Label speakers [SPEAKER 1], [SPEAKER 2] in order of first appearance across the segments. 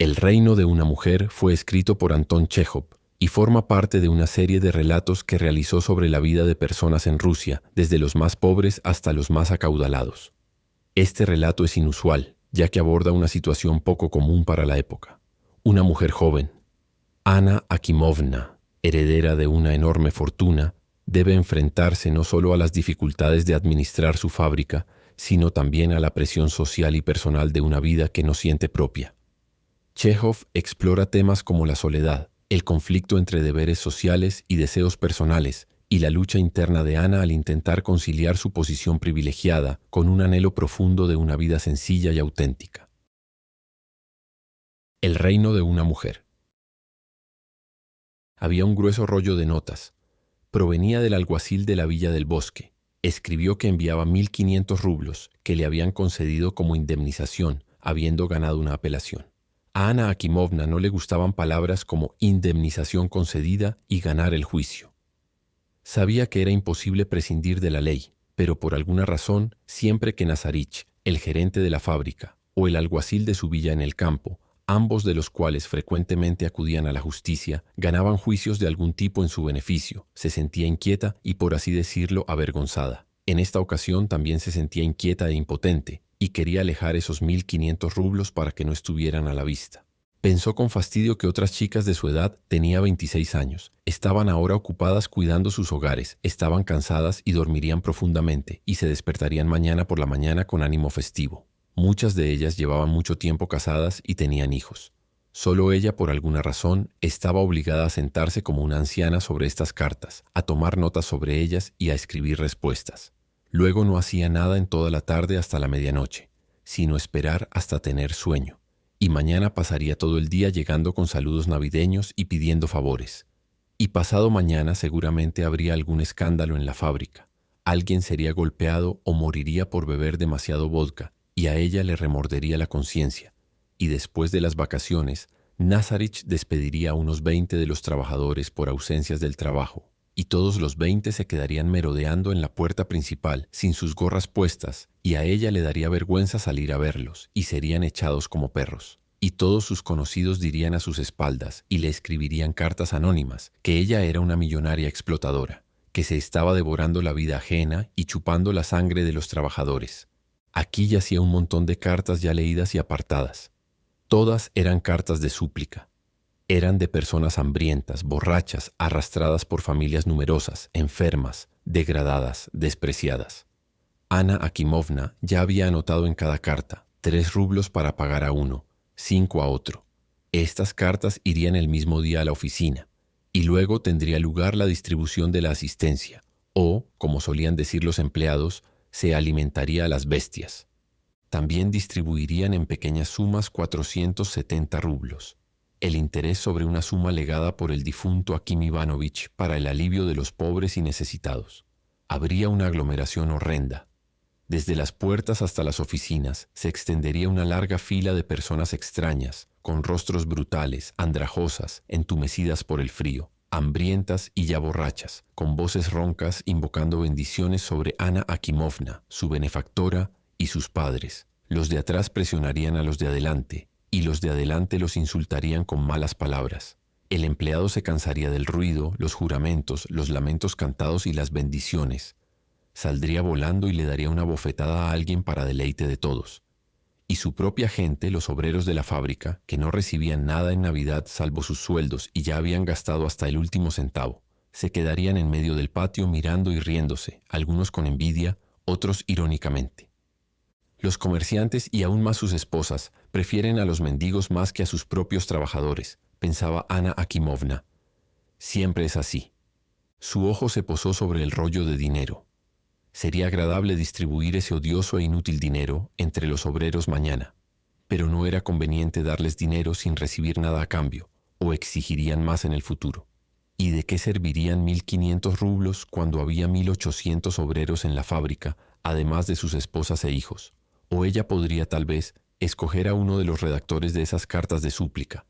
[SPEAKER 1] El reino de una mujer fue escrito por Anton Chejov y forma parte de una serie de relatos que realizó sobre la vida de personas en Rusia, desde los más pobres hasta los más acaudalados. Este relato es inusual, ya que aborda una situación poco común para la época. Una mujer joven, Anna Akimovna, heredera de una enorme fortuna, debe enfrentarse no solo a las dificultades de administrar su fábrica, sino también a la presión social y personal de una vida que no siente propia. Chejov explora temas como la soledad, el conflicto entre deberes sociales y deseos personales, y la lucha interna de Anna al intentar conciliar su posición privilegiada con un anhelo profundo de una vida sencilla y auténtica. El reino de una mujer. Había un grueso rollo de notas. Provenía del alguacil de la Villa del Bosque. Escribió que enviaba 1.500 rublos que le habían concedido como indemnización, habiendo ganado una apelación. A Anna Akimovna no le gustaban palabras como indemnización concedida y ganar el juicio. Sabía que era imposible prescindir de la ley, pero por alguna razón, siempre que Nazarich, el gerente de la fábrica, o el alguacil de su villa en el campo, ambos de los cuales frecuentemente acudían a la justicia, ganaban juicios de algún tipo en su beneficio, se sentía inquieta y, por así decirlo, avergonzada. En esta ocasión también se sentía inquieta e impotente, y quería alejar esos 1.500 rublos para que no estuvieran a la vista. Pensó con fastidio que otras chicas de su edad, tenía 26 años, estaban ahora ocupadas cuidando sus hogares, estaban cansadas y dormirían profundamente, y se despertarían mañana por la mañana con ánimo festivo. Muchas de ellas llevaban mucho tiempo casadas y tenían hijos. Solo ella, por alguna razón, estaba obligada a sentarse como una anciana sobre estas cartas, a tomar notas sobre ellas y a escribir respuestas. Luego no hacía nada en toda la tarde hasta la medianoche, sino esperar hasta tener sueño. Y mañana pasaría todo el día llegando con saludos navideños y pidiendo favores. Y pasado mañana seguramente habría algún escándalo en la fábrica. Alguien sería golpeado o moriría por beber demasiado vodka, y a ella le remordería la conciencia. Y después de las vacaciones, Nazarich despediría a unos 20 de los trabajadores por ausencias del trabajo, y todos los 20 se quedarían merodeando en la puerta principal sin sus gorras puestas, y a ella le daría vergüenza salir a verlos, y serían echados como perros. Y todos sus conocidos dirían a sus espaldas y le escribirían cartas anónimas que ella era una millonaria explotadora, que se estaba devorando la vida ajena y chupando la sangre de los trabajadores. Aquí yacía un montón de cartas ya leídas y apartadas. Todas eran cartas de súplica. Eran de personas hambrientas, borrachas, arrastradas por familias numerosas, enfermas, degradadas, despreciadas. Anna Akimovna ya había anotado en cada carta 3 rublos para pagar a uno, 5 a otro. Estas cartas irían el mismo día a la oficina, y luego tendría lugar la distribución de la asistencia, o, como solían decir los empleados, se alimentaría a las bestias. También distribuirían en pequeñas sumas 470 rublos, el interés sobre una suma legada por el difunto Akim Ivanovich para el alivio de los pobres y necesitados. Habría una aglomeración horrenda. Desde las puertas hasta las oficinas se extendería una larga fila de personas extrañas, con rostros brutales, andrajosas, entumecidas por el frío, hambrientas y ya borrachas, con voces roncas invocando bendiciones sobre Anna Akimovna, su benefactora, y sus padres. Los de atrás presionarían a los de adelante, y los de adelante los insultarían con malas palabras. El empleado se cansaría del ruido, los juramentos, los lamentos cantados y las bendiciones. Saldría volando y le daría una bofetada a alguien para deleite de todos. Y su propia gente, los obreros de la fábrica, que no recibían nada en Navidad salvo sus sueldos y ya habían gastado hasta el último centavo, se quedarían en medio del patio mirando y riéndose, algunos con envidia, otros irónicamente. Los comerciantes y aún más sus esposas prefieren a los mendigos más que a sus propios trabajadores, pensaba Anna Akimovna. Siempre es así. Su ojo se posó sobre el rollo de dinero. Sería agradable distribuir ese odioso e inútil dinero entre los obreros mañana, pero no era conveniente darles dinero sin recibir nada a cambio, o exigirían más en el futuro. ¿Y de qué servirían 1.500 rublos cuando había 1.800 obreros en la fábrica, además de sus esposas e hijos? O ella podría, tal vez, escoger a uno de los redactores de esas cartas de súplica,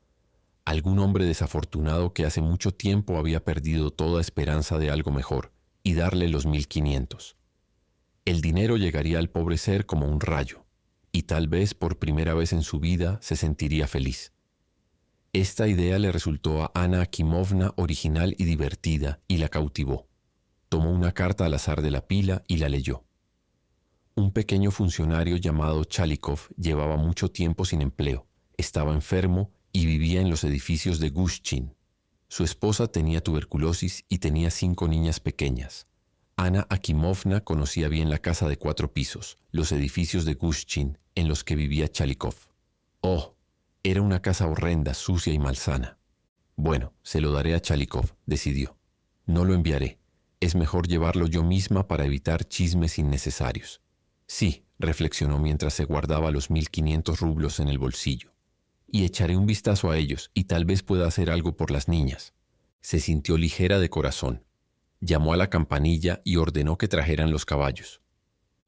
[SPEAKER 1] algún hombre desafortunado que hace mucho tiempo había perdido toda esperanza de algo mejor, y darle los 1.500. El dinero llegaría al pobre ser como un rayo, y tal vez por primera vez en su vida se sentiría feliz. Esta idea le resultó a Anna Akimovna original y divertida y la cautivó. Tomó una carta al azar de la pila y la leyó. Un pequeño funcionario llamado Chalikov llevaba mucho tiempo sin empleo, estaba enfermo y vivía en los edificios de Gushchin. Su esposa tenía tuberculosis y tenía 5 niñas pequeñas. Anna Akimovna conocía bien la casa de 4 pisos, los edificios de Gushchin en los que vivía Chalikov. ¡Oh! Era una casa horrenda, sucia y malsana. Bueno, se lo daré a Chalikov, decidió. No lo enviaré. Es mejor llevarlo yo misma para evitar chismes innecesarios. Sí, reflexionó mientras se guardaba los 1.500 rublos en el bolsillo. Y echaré un vistazo a ellos y tal vez pueda hacer algo por las niñas. Se sintió ligera de corazón. Llamó a la campanilla y ordenó que trajeran los caballos.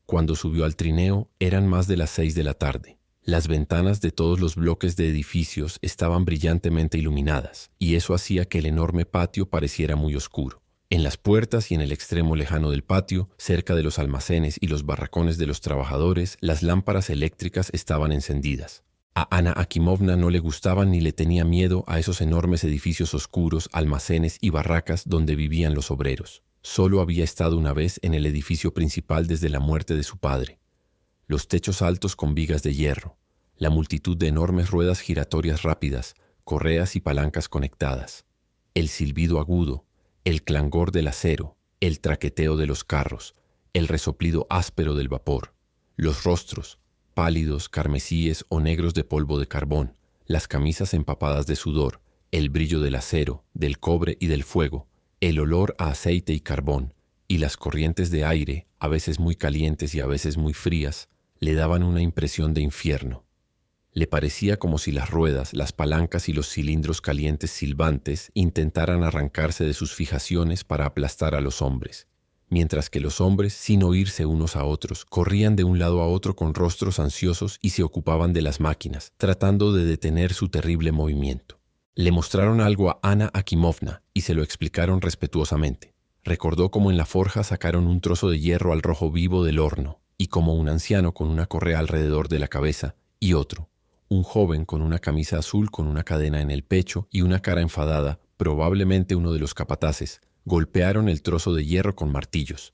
[SPEAKER 1] Cuando subió al trineo, eran más de las 6 de la tarde. Las ventanas de todos los bloques de edificios estaban brillantemente iluminadas, y eso hacía que el enorme patio pareciera muy oscuro. En las puertas y en el extremo lejano del patio, cerca de los almacenes y los barracones de los trabajadores, las lámparas eléctricas estaban encendidas. A Anna Akimovna no le gustaban ni le tenía miedo a esos enormes edificios oscuros, almacenes y barracas donde vivían los obreros. Solo había estado una vez en el edificio principal desde la muerte de su padre. Los techos altos con vigas de hierro, la multitud de enormes ruedas giratorias rápidas, correas y palancas conectadas, el silbido agudo, el clangor del acero, el traqueteo de los carros, el resoplido áspero del vapor, los rostros, pálidos, carmesíes o negros de polvo de carbón, las camisas empapadas de sudor, el brillo del acero, del cobre y del fuego, el olor a aceite y carbón, y las corrientes de aire, a veces muy calientes y a veces muy frías, le daban una impresión de infierno. Le parecía como si las ruedas, las palancas y los cilindros calientes silbantes intentaran arrancarse de sus fijaciones para aplastar a los hombres, mientras que los hombres, sin oírse unos a otros, corrían de un lado a otro con rostros ansiosos y se ocupaban de las máquinas, tratando de detener su terrible movimiento. Le mostraron algo a Anna Akimovna y se lo explicaron respetuosamente. Recordó cómo en la forja sacaron un trozo de hierro al rojo vivo del horno, y como un anciano con una correa alrededor de la cabeza, y otro, un joven con una camisa azul con una cadena en el pecho y una cara enfadada, probablemente uno de los capataces, golpearon el trozo de hierro con martillos,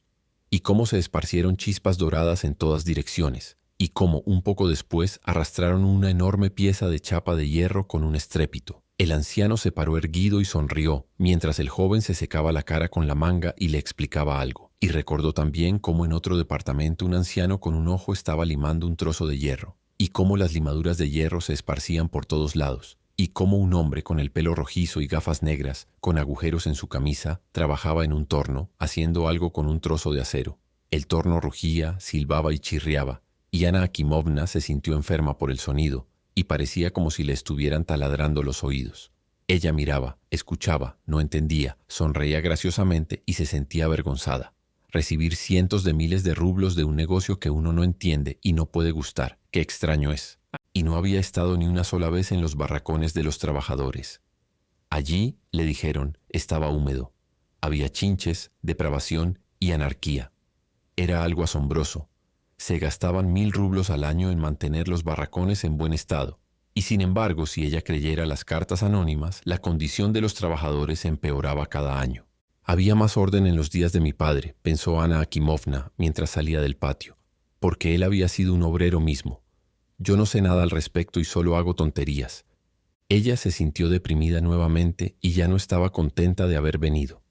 [SPEAKER 1] y cómo se esparcieron chispas doradas en todas direcciones, y cómo un poco después arrastraron una enorme pieza de chapa de hierro con un estrépito. El anciano se paró erguido y sonrió, mientras el joven se secaba la cara con la manga y le explicaba algo. Y recordó también cómo en otro departamento un anciano con un ojo estaba limando un trozo de hierro, y cómo las limaduras de hierro se esparcían por todos lados, y cómo un hombre con el pelo rojizo y gafas negras, con agujeros en su camisa, trabajaba en un torno, haciendo algo con un trozo de acero. El torno rugía, silbaba y chirriaba, y Anna Akimovna se sintió enferma por el sonido, y parecía como si le estuvieran taladrando los oídos. Ella miraba, escuchaba, no entendía, sonreía graciosamente y se sentía avergonzada. Recibir cientos de miles de rublos de un negocio que uno no entiende y no puede gustar, qué extraño es. Y no había estado ni una sola vez en los barracones de los trabajadores. Allí, le dijeron, estaba húmedo. Había chinches, depravación y anarquía. Era algo asombroso. Se gastaban 1.000 rublos al año en mantener los barracones en buen estado. Y sin embargo, si ella creyera las cartas anónimas, la condición de los trabajadores empeoraba cada año. Había más orden en los días de mi padre, pensó Anna Akimovna mientras salía del patio, porque él había sido un obrero mismo. Yo no sé nada al respecto y solo hago tonterías. Ella se sintió deprimida nuevamente y ya no estaba contenta de haber venido.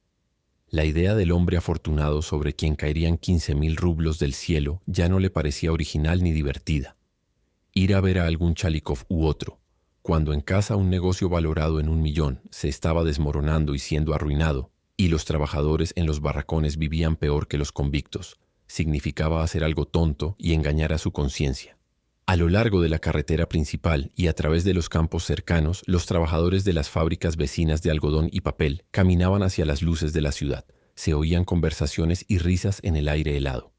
[SPEAKER 1] La idea del hombre afortunado sobre quien caerían 15.000 rublos del cielo ya no le parecía original ni divertida. Ir a ver a algún Chalikov u otro, cuando en casa un negocio valorado en 1.000.000 se estaba desmoronando y siendo arruinado, y los trabajadores en los barracones vivían peor que los convictos, significaba hacer algo tonto y engañar a su conciencia. A lo largo de la carretera principal y a través de los campos cercanos, los trabajadores de las fábricas vecinas de algodón y papel caminaban hacia las luces de la ciudad. Se oían conversaciones y risas en el aire helado.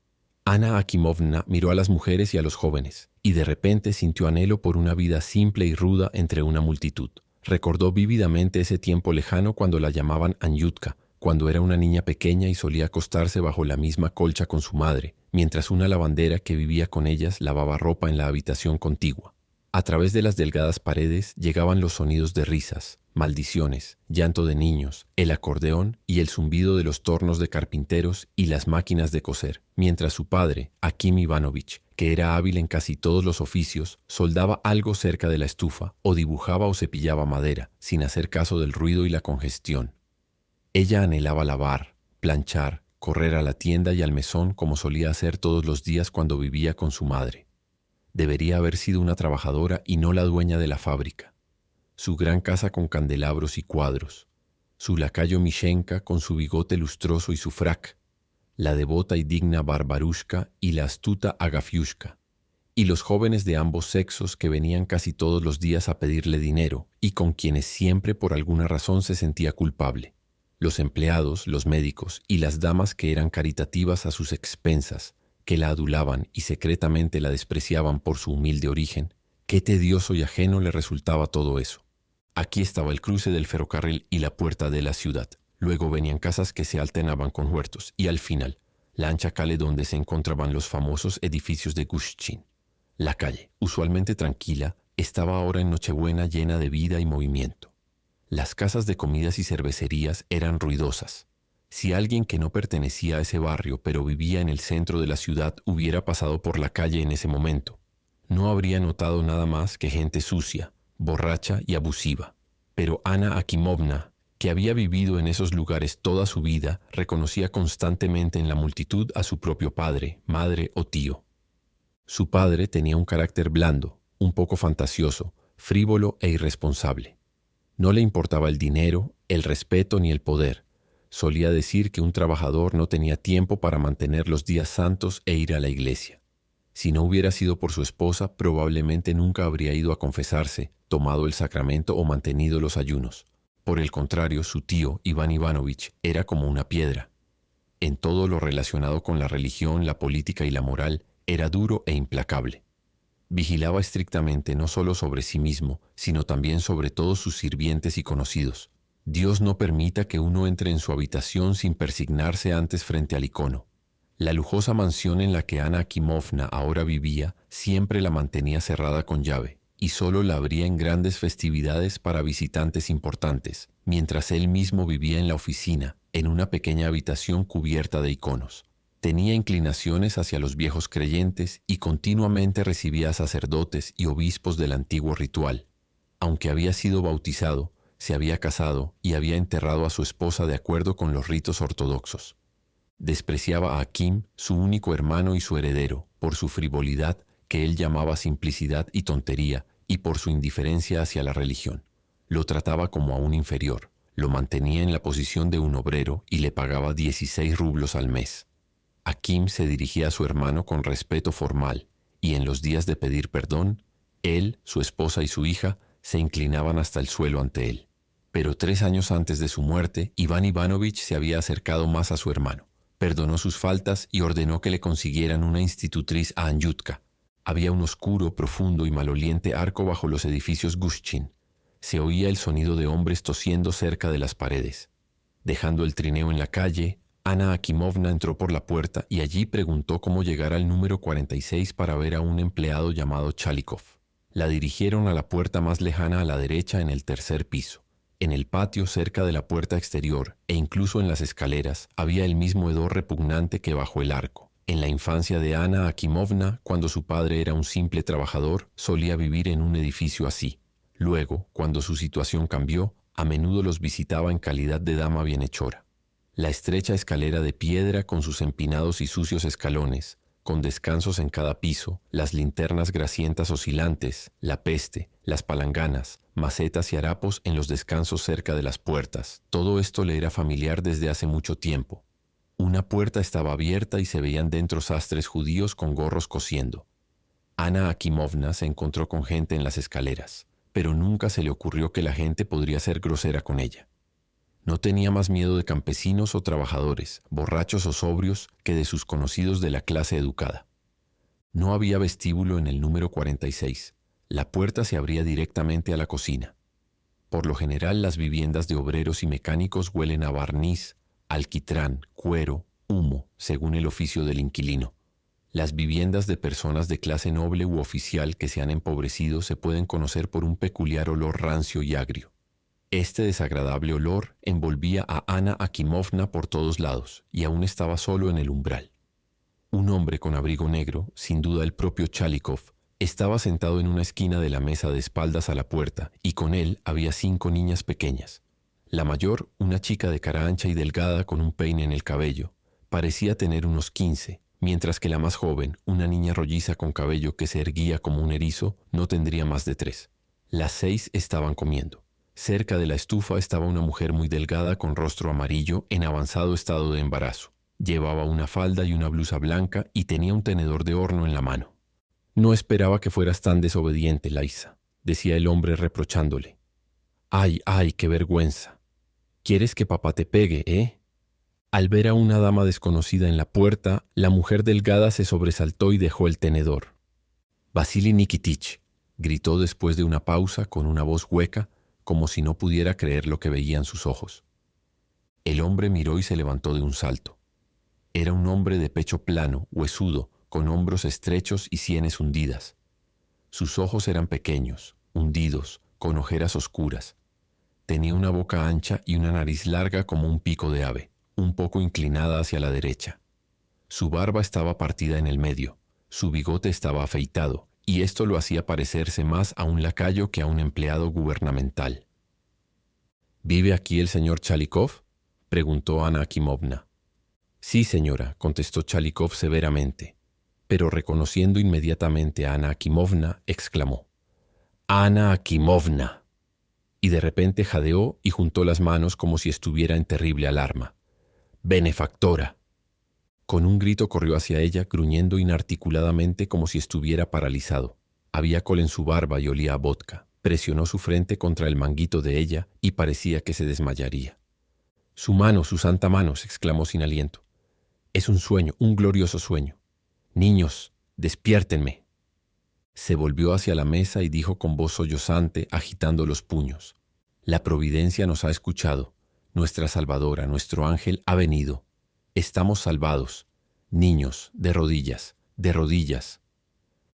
[SPEAKER 1] Anna Akimovna miró a las mujeres y a los jóvenes, y de repente sintió anhelo por una vida simple y ruda entre una multitud. Recordó vívidamente ese tiempo lejano cuando la llamaban Anyutka, cuando era una niña pequeña y solía acostarse bajo la misma colcha con su madre, mientras una lavandera que vivía con ellas lavaba ropa en la habitación contigua. A través de las delgadas paredes llegaban los sonidos de risas, maldiciones, llanto de niños, el acordeón y el zumbido de los tornos de carpinteros y las máquinas de coser, mientras su padre, Akim Ivanovich, que era hábil en casi todos los oficios, soldaba algo cerca de la estufa o dibujaba o cepillaba madera, sin hacer caso del ruido y la congestión. Ella anhelaba lavar, planchar, correr a la tienda y al mesón como solía hacer todos los días cuando vivía con su madre. Debería haber sido una trabajadora y no la dueña de la fábrica. Su gran casa con candelabros y cuadros, su lacayo Mishenka con su bigote lustroso y su frac, la devota y digna Barbarushka y la astuta Agafiushka, y los jóvenes de ambos sexos que venían casi todos los días a pedirle dinero y con quienes siempre por alguna razón se sentía culpable. Los empleados, los médicos y las damas que eran caritativas a sus expensas, que la adulaban y secretamente la despreciaban por su humilde origen, qué tedioso y ajeno le resultaba todo eso. Aquí estaba el cruce del ferrocarril y la puerta de la ciudad. Luego venían casas que se alternaban con huertos y al final, la ancha calle donde se encontraban los famosos edificios de Gushchin. La calle, usualmente tranquila, estaba ahora en Nochebuena llena de vida y movimiento. Las casas de comidas y cervecerías eran ruidosas. Si alguien que no pertenecía a ese barrio pero vivía en el centro de la ciudad hubiera pasado por la calle en ese momento, no habría notado nada más que gente sucia, borracha y abusiva. Pero Anna Akimovna, que había vivido en esos lugares toda su vida, reconocía constantemente en la multitud a su propio padre, madre o tío. Su padre tenía un carácter blando, un poco fantasioso, frívolo e irresponsable. No le importaba el dinero, el respeto ni el poder. Solía decir que un trabajador no tenía tiempo para mantener los días santos e ir a la iglesia. Si no hubiera sido por su esposa, probablemente nunca habría ido a confesarse, tomado el sacramento o mantenido los ayunos. Por el contrario, su tío, Iván Ivanovich, era como una piedra. En todo lo relacionado con la religión, la política y la moral, era duro e implacable. Vigilaba estrictamente no solo sobre sí mismo, sino también sobre todos sus sirvientes y conocidos. Dios no permita que uno entre en su habitación sin persignarse antes frente al icono. La lujosa mansión en la que Anna Akimovna ahora vivía siempre la mantenía cerrada con llave y solo la abría en grandes festividades para visitantes importantes, mientras él mismo vivía en la oficina, en una pequeña habitación cubierta de iconos. Tenía inclinaciones hacia los viejos creyentes y continuamente recibía a sacerdotes y obispos del antiguo ritual. Aunque había sido bautizado, se había casado y había enterrado a su esposa de acuerdo con los ritos ortodoxos. Despreciaba a Akim, su único hermano y su heredero, por su frivolidad, que él llamaba simplicidad y tontería, y por su indiferencia hacia la religión. Lo trataba como a un inferior, lo mantenía en la posición de un obrero y le pagaba 16 rublos al mes. Akim se dirigía a su hermano con respeto formal, y en los días de pedir perdón, él, su esposa y su hija se inclinaban hasta el suelo ante él. Pero 3 años antes de su muerte, Iván Ivanovich se había acercado más a su hermano. Perdonó sus faltas y ordenó que le consiguieran una institutriz a Anyutka. Había un oscuro, profundo y maloliente arco bajo los edificios Gushchin. Se oía el sonido de hombres tosiendo cerca de las paredes. Dejando el trineo en la calle, Anna Akimovna entró por la puerta y allí preguntó cómo llegar al número 46 para ver a un empleado llamado Chalikov. La dirigieron a la puerta más lejana a la derecha en el 3er piso. En el patio cerca de la puerta exterior e incluso en las escaleras había el mismo hedor repugnante que bajo el arco. En la infancia de Anna Akimovna, cuando su padre era un simple trabajador, solía vivir en un edificio así. Luego, cuando su situación cambió, a menudo los visitaba en calidad de dama bienhechora. La estrecha escalera de piedra con sus empinados y sucios escalones, con descansos en cada piso, las linternas grasientas oscilantes, la peste, las palanganas, macetas y harapos en los descansos cerca de las puertas. Todo esto le era familiar desde hace mucho tiempo. Una puerta estaba abierta y se veían dentro sastres judíos con gorros cosiendo. Anna Akimovna se encontró con gente en las escaleras, pero nunca se le ocurrió que la gente podría ser grosera con ella. No tenía más miedo de campesinos o trabajadores, borrachos o sobrios, que de sus conocidos de la clase educada. No había vestíbulo en el número 46. La puerta se abría directamente a la cocina. Por lo general, las viviendas de obreros y mecánicos huelen a barniz, alquitrán, cuero, humo, según el oficio del inquilino. Las viviendas de personas de clase noble u oficial que se han empobrecido se pueden conocer por un peculiar olor rancio y agrio. Este desagradable olor envolvía a Anna Akimovna por todos lados y aún estaba solo en el umbral. Un hombre con abrigo negro, sin duda el propio Chalikov, estaba sentado en una esquina de la mesa de espaldas a la puerta y con él había 5 niñas pequeñas. La mayor, una chica de cara ancha y delgada con un peine en el cabello, parecía tener unos 15, mientras que la más joven, una niña rolliza con cabello que se erguía como un erizo, no tendría más de 3. Las 6 estaban comiendo. Cerca de la estufa estaba una mujer muy delgada con rostro amarillo en avanzado estado de embarazo. Llevaba una falda y una blusa blanca y tenía un tenedor de horno en la mano. «No esperaba que fueras tan desobediente, Laisa», decía el hombre reprochándole. «Ay, ay, qué vergüenza. ¿Quieres que papá te pegue, eh?» Al ver a una dama desconocida en la puerta, la mujer delgada se sobresaltó y dejó el tenedor. «Vasili Nikitich», gritó después de una pausa con una voz hueca, como si no pudiera creer lo que veían sus ojos. El hombre miró y se levantó de un salto. Era un hombre de pecho plano, huesudo, con hombros estrechos y sienes hundidas. Sus ojos eran pequeños, hundidos, con ojeras oscuras. Tenía una boca ancha y una nariz larga como un pico de ave, un poco inclinada hacia la derecha. Su barba estaba partida en el medio, su bigote estaba afeitado, y esto lo hacía parecerse más a un lacayo que a un empleado gubernamental. «¿Vive aquí el señor Chalikov?», preguntó Anna Akimovna. «Sí, señora», contestó Chalikov severamente, pero reconociendo inmediatamente a Anna Akimovna, exclamó: «¡Anna Akimovna!», y de repente jadeó y juntó las manos como si estuviera en terrible alarma. «¡Benefactora!». Con un grito corrió hacia ella, gruñendo inarticuladamente como si estuviera paralizado. Había col en su barba y olía a vodka. Presionó su frente contra el manguito de ella y parecía que se desmayaría. «Su mano, su santa mano», exclamó sin aliento. «Es un sueño, un glorioso sueño. Niños, despiértenme». Se volvió hacia la mesa y dijo con voz sollozante, agitando los puños: «La providencia nos ha escuchado. Nuestra salvadora, nuestro ángel, ha venido. Estamos salvados. Niños, de rodillas, de rodillas».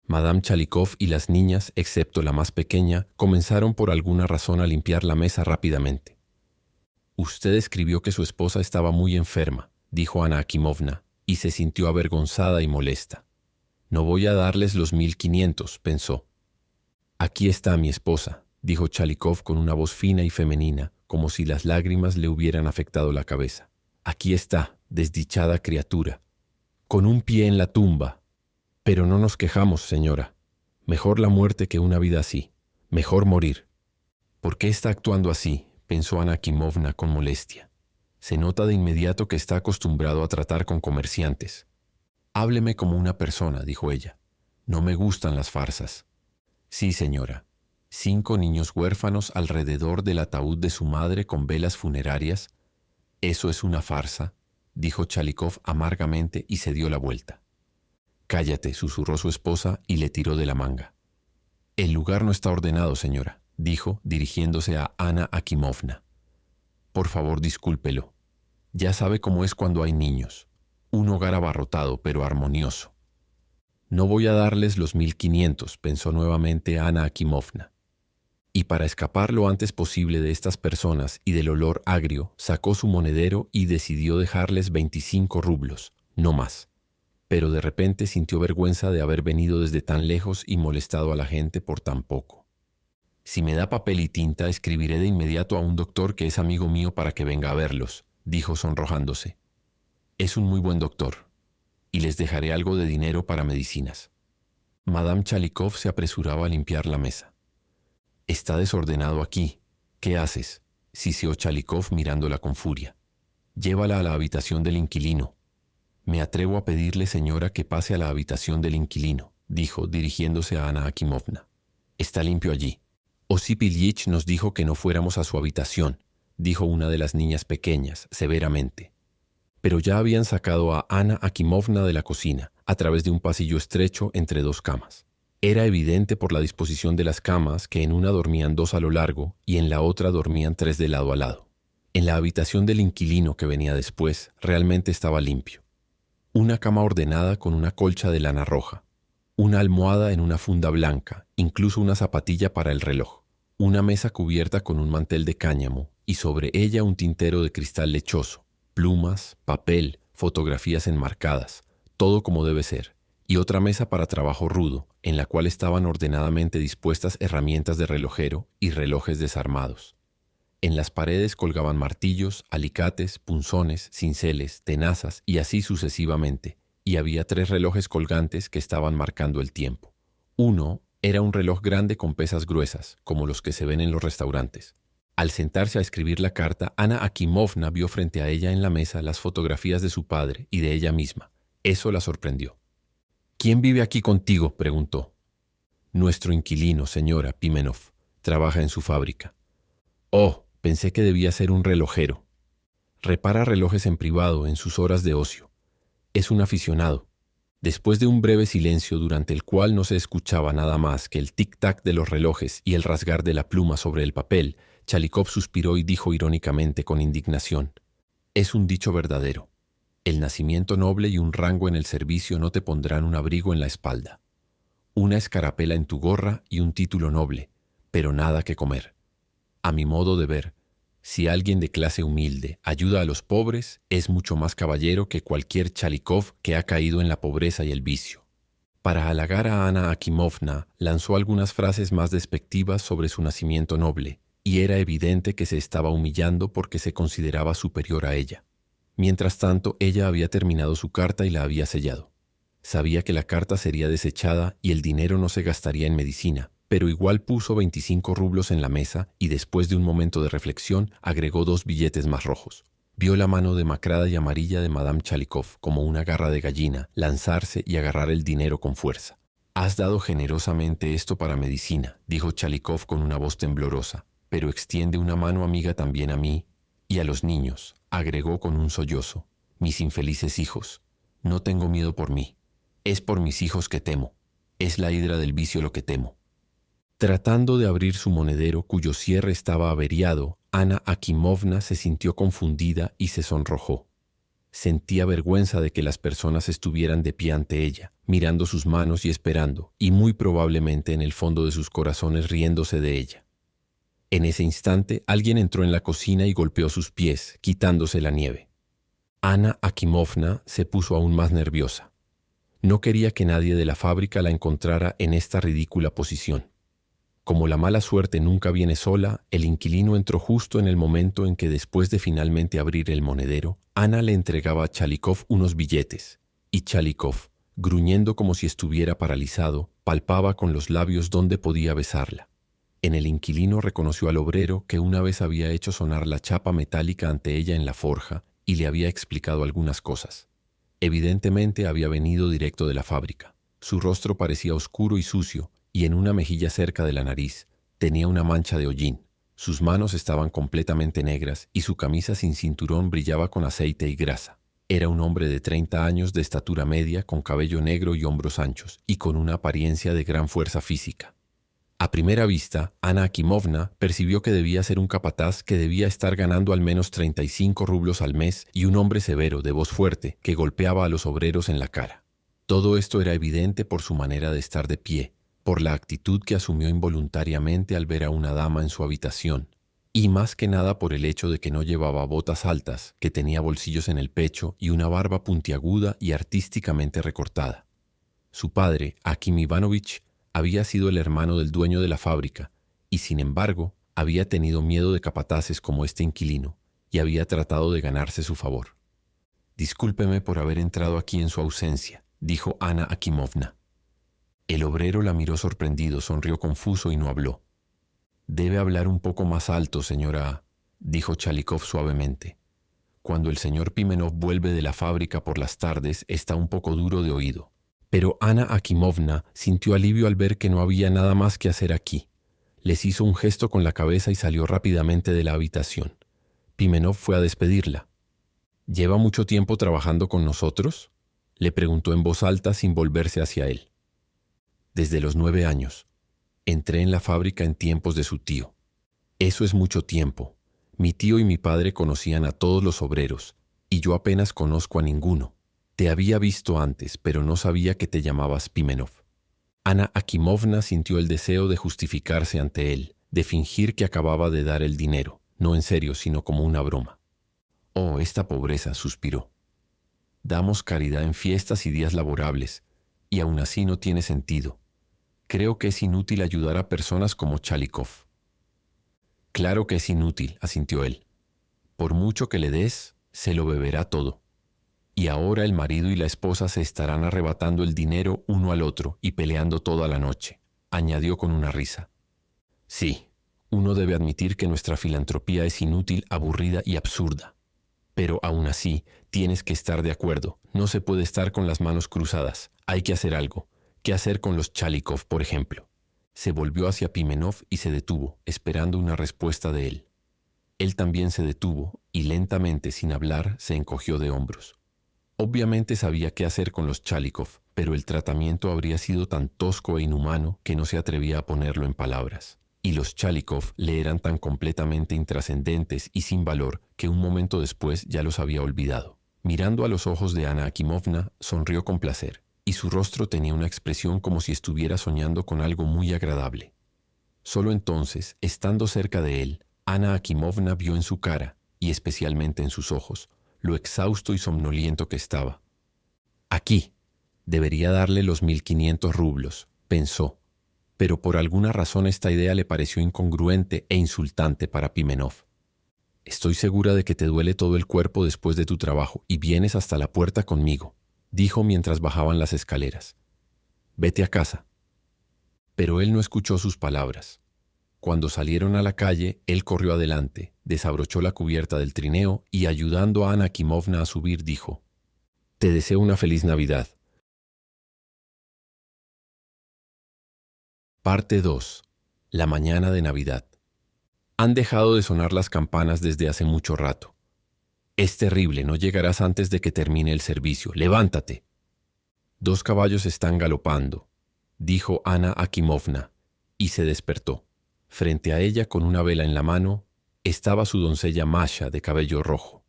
[SPEAKER 1] Madame Chalikov y las niñas, excepto la más pequeña, comenzaron por alguna razón a limpiar la mesa rápidamente. «Usted escribió que su esposa estaba muy enferma», dijo Anna Akimovna, y se sintió avergonzada y molesta. «No voy a darles los 1.500, pensó. «Aquí está mi esposa», dijo Chalikov con una voz fina y femenina, como si las lágrimas le hubieran afectado la cabeza. «Aquí está, desdichada criatura, con un pie en la tumba. Pero no nos quejamos, señora. Mejor la muerte que una vida así. Mejor morir». «¿Por qué está actuando así?», pensó Anna Akimovna con molestia. «Se nota de inmediato que está acostumbrado a tratar con comerciantes». «Hábleme como una persona», dijo ella. «No me gustan las farsas». «Sí, señora. 5 niños huérfanos alrededor del ataúd de su madre con velas funerarias. ¿Eso es una farsa?», dijo Chalikov amargamente y se dio la vuelta. «Cállate», susurró su esposa y le tiró de la manga. «El lugar no está ordenado, señora», dijo, dirigiéndose a Anna Akimovna. «Por favor, discúlpelo. Ya sabe cómo es cuando hay niños. Un hogar abarrotado, pero armonioso». «No voy a darles los 1.500, pensó nuevamente Anna Akimovna. Y para escapar lo antes posible de estas personas y del olor agrio, sacó su monedero y decidió dejarles 25 rublos, no más. Pero de repente sintió vergüenza de haber venido desde tan lejos y molestado a la gente por tan poco. «Si me da papel y tinta, escribiré de inmediato a un doctor que es amigo mío para que venga a verlos», dijo sonrojándose. «Es un muy buen doctor. Y les dejaré algo de dinero para medicinas». Madame Chalikov se apresuraba a limpiar la mesa. «Está desordenado aquí. ¿Qué haces?», siseó Chalikov mirándola con furia. «Llévala a la habitación del inquilino». «Me atrevo a pedirle, señora, que pase a la habitación del inquilino», dijo, dirigiéndose a Anna Akimovna. «Está limpio allí». «Osip Ilyich nos dijo que no fuéramos a su habitación», dijo una de las niñas pequeñas, severamente. Pero ya habían sacado a Anna Akimovna de la cocina, a través de un pasillo estrecho entre 2 camas. Era evidente por la disposición de las camas que en una dormían 2 a lo largo y en la otra dormían 3 de lado a lado. En la habitación del inquilino que venía después, realmente estaba limpio. Una cama ordenada con una colcha de lana roja, una almohada en una funda blanca, incluso una zapatilla para el reloj, una mesa cubierta con un mantel de cáñamo y sobre ella un tintero de cristal lechoso, plumas, papel, fotografías enmarcadas, todo como debe ser, y otra mesa para trabajo rudo, en la cual estaban ordenadamente dispuestas herramientas de relojero y relojes desarmados. En las paredes colgaban martillos, alicates, punzones, cinceles, tenazas y así sucesivamente, y había 3 relojes colgantes que estaban marcando el tiempo. Uno era un reloj grande con pesas gruesas, como los que se ven en los restaurantes. Al sentarse a escribir la carta, Ana Akimovna vio frente a ella en la mesa las fotografías de su padre y de ella misma. Eso la sorprendió. «¿Quién vive aquí contigo?», preguntó. «Nuestro inquilino, señora Pimenov. Trabaja en su fábrica». «Oh, pensé que debía ser un relojero. Repara relojes en privado en sus horas de ocio. Es un aficionado». Después de un breve silencio durante el cual no se escuchaba nada más que el tic-tac de los relojes y el rasgar de la pluma sobre el papel, Chalikov suspiró y dijo irónicamente con indignación: «Es un dicho verdadero. El nacimiento noble y un rango en el servicio no te pondrán un abrigo en la espalda, una escarapela en tu gorra y un título noble, pero nada que comer. A mi modo de ver, si alguien de clase humilde ayuda a los pobres, es mucho más caballero que cualquier Chalikov que ha caído en la pobreza y el vicio». Para halagar a Ana Akimovna, lanzó algunas frases más despectivas sobre su nacimiento noble, y era evidente que se estaba humillando porque se consideraba superior a ella. Mientras tanto, ella había terminado su carta y la había sellado. Sabía que la carta sería desechada y el dinero no se gastaría en medicina, pero igual puso 25 rublos en la mesa y después de un momento de reflexión agregó 2 billetes más rojos. Vio la mano demacrada y amarilla de Madame Chalikov como una garra de gallina lanzarse y agarrar el dinero con fuerza. «Has dado generosamente esto para medicina», dijo Chalikov con una voz temblorosa, «pero extiende una mano amiga también a mí y a los niños», agregó con un sollozo. «Mis infelices hijos. No tengo miedo por mí. Es por mis hijos que temo. Es la hidra del vicio lo que temo». Tratando de abrir su monedero, cuyo cierre estaba averiado, Ana Akimovna se sintió confundida y se sonrojó. Sentía vergüenza de que las personas estuvieran de pie ante ella, mirando sus manos y esperando, y muy probablemente en el fondo de sus corazones riéndose de ella. En ese instante, alguien entró en la cocina y golpeó sus pies, quitándose la nieve. Ana Akimovna se puso aún más nerviosa. No quería que nadie de la fábrica la encontrara en esta ridícula posición. Como la mala suerte nunca viene sola, el inquilino entró justo en el momento en que, después de finalmente abrir el monedero, Ana le entregaba a Chalikov unos billetes, y Chalikov, gruñendo como si estuviera paralizado, palpaba con los labios dónde podía besarla. En el inquilino reconoció al obrero que una vez había hecho sonar la chapa metálica ante ella en la forja y le había explicado algunas cosas. Evidentemente había venido directo de la fábrica. Su rostro parecía oscuro y sucio, y en una mejilla cerca de la nariz tenía una mancha de hollín. Sus manos estaban completamente negras y su camisa sin cinturón brillaba con aceite y grasa. Era un hombre de 30 años de estatura media, con cabello negro y hombros anchos, y con una apariencia de gran fuerza física. A primera vista, Ana Akimovna percibió que debía ser un capataz que debía estar ganando al menos 35 rublos al mes y un hombre severo, de voz fuerte, que golpeaba a los obreros en la cara. Todo esto era evidente por su manera de estar de pie, por la actitud que asumió involuntariamente al ver a una dama en su habitación, y más que nada por el hecho de que no llevaba botas altas, que tenía bolsillos en el pecho y una barba puntiaguda y artísticamente recortada. Su padre, Akim Ivanovich, había sido el hermano del dueño de la fábrica y, sin embargo, había tenido miedo de capataces como este inquilino y había tratado de ganarse su favor. «Discúlpeme por haber entrado aquí en su ausencia», dijo Ana Akimovna. El obrero la miró sorprendido, sonrió confuso y no habló. «Debe hablar un poco más alto, señora», dijo Chalikov suavemente. «Cuando el señor Pimenov vuelve de la fábrica por las tardes está un poco duro de oído». Pero Ana Akimovna sintió alivio al ver que no había nada más que hacer aquí. Les hizo un gesto con la cabeza y salió rápidamente de la habitación. Pimenov fue a despedirla. «¿Lleva mucho tiempo trabajando con nosotros?», le preguntó en voz alta sin volverse hacia él. «Desde los 9 años. Entré en la fábrica en tiempos de su tío». «Eso es mucho tiempo. Mi tío y mi padre conocían a todos los obreros, y yo apenas conozco a ninguno». Te había visto antes, pero no sabía que te llamabas Pimenov. Anna Akimovna sintió el deseo de justificarse ante él, de fingir que acababa de dar el dinero, no en serio, sino como una broma. Oh, esta pobreza, suspiró. Damos caridad en fiestas y días laborables, y aún así no tiene sentido. Creo que es inútil ayudar a personas como Chalikov. Claro que es inútil, asintió él. Por mucho que le des, se lo beberá todo. Y ahora el marido y la esposa se estarán arrebatando el dinero uno al otro y peleando toda la noche, añadió con una risa. Sí, uno debe admitir que nuestra filantropía es inútil, aburrida y absurda. Pero aún así, tienes que estar de acuerdo. No se puede estar con las manos cruzadas. Hay que hacer algo. ¿Qué hacer con los Chalikov, por ejemplo? Se volvió hacia Pimenov y se detuvo, esperando una respuesta de él. Él también se detuvo y lentamente, sin hablar, se encogió de hombros. Obviamente sabía qué hacer con los Chalikov, pero el tratamiento habría sido tan tosco e inhumano que no se atrevía a ponerlo en palabras. Y los Chalikov le eran tan completamente intrascendentes y sin valor que un momento después ya los había olvidado. Mirando a los ojos de Anna Akimovna, sonrió con placer, y su rostro tenía una expresión como si estuviera soñando con algo muy agradable. Solo entonces, estando cerca de él, Anna Akimovna vio en su cara, y especialmente en sus ojos, lo exhausto y somnoliento que estaba. Aquí, debería darle los 1500 rublos, pensó, pero por alguna razón esta idea le pareció incongruente e insultante para Pimenov. Estoy segura de que te duele todo el cuerpo después de tu trabajo y vienes hasta la puerta conmigo, dijo mientras bajaban las escaleras. Vete a casa. Pero él no escuchó sus palabras. Cuando salieron a la calle, él corrió adelante, desabrochó la cubierta del trineo y, ayudando a Anna Akimovna a subir, dijo: «Te deseo una feliz Navidad». Parte 2. La mañana de Navidad. Han dejado de sonar las campanas desde hace mucho rato. Es terrible, no llegarás antes de que termine el servicio. ¡Levántate! 2 caballos están galopando, dijo Anna Akimovna, y se despertó. Frente a ella, con una vela en la mano, estaba su doncella Masha, de cabello rojo.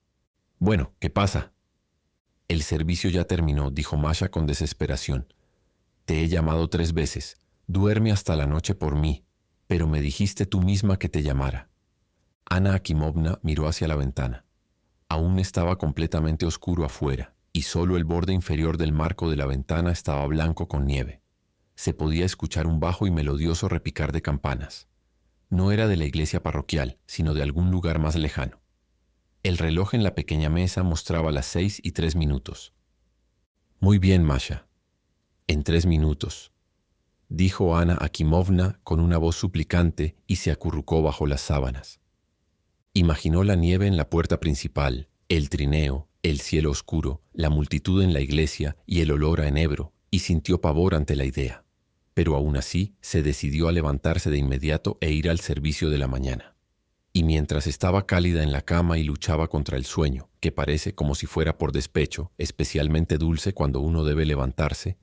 [SPEAKER 1] «Bueno, ¿qué pasa?» «El servicio ya terminó», dijo Masha con desesperación. «Te he llamado 3 veces. Duerme hasta la noche por mí, pero me dijiste tú misma que te llamara». Anna Akimovna miró hacia la ventana. Aún estaba completamente oscuro afuera, y solo el borde inferior del marco de la ventana estaba blanco con nieve. Se podía escuchar un bajo y melodioso repicar de campanas. No era de la iglesia parroquial, sino de algún lugar más lejano. El reloj en la pequeña mesa mostraba las 6:03. «Muy bien, Masha. En 3 minutos», dijo Anna Akimovna con una voz suplicante y se acurrucó bajo las sábanas. Imaginó la nieve en la puerta principal, el trineo, el cielo oscuro, la multitud en la iglesia y el olor a enebro, y sintió pavor ante la idea. Pero aún así se decidió a levantarse de inmediato e ir al servicio de la mañana. Y mientras estaba cálida en la cama y luchaba contra el sueño, que parece como si fuera por despecho, especialmente dulce cuando uno debe levantarse,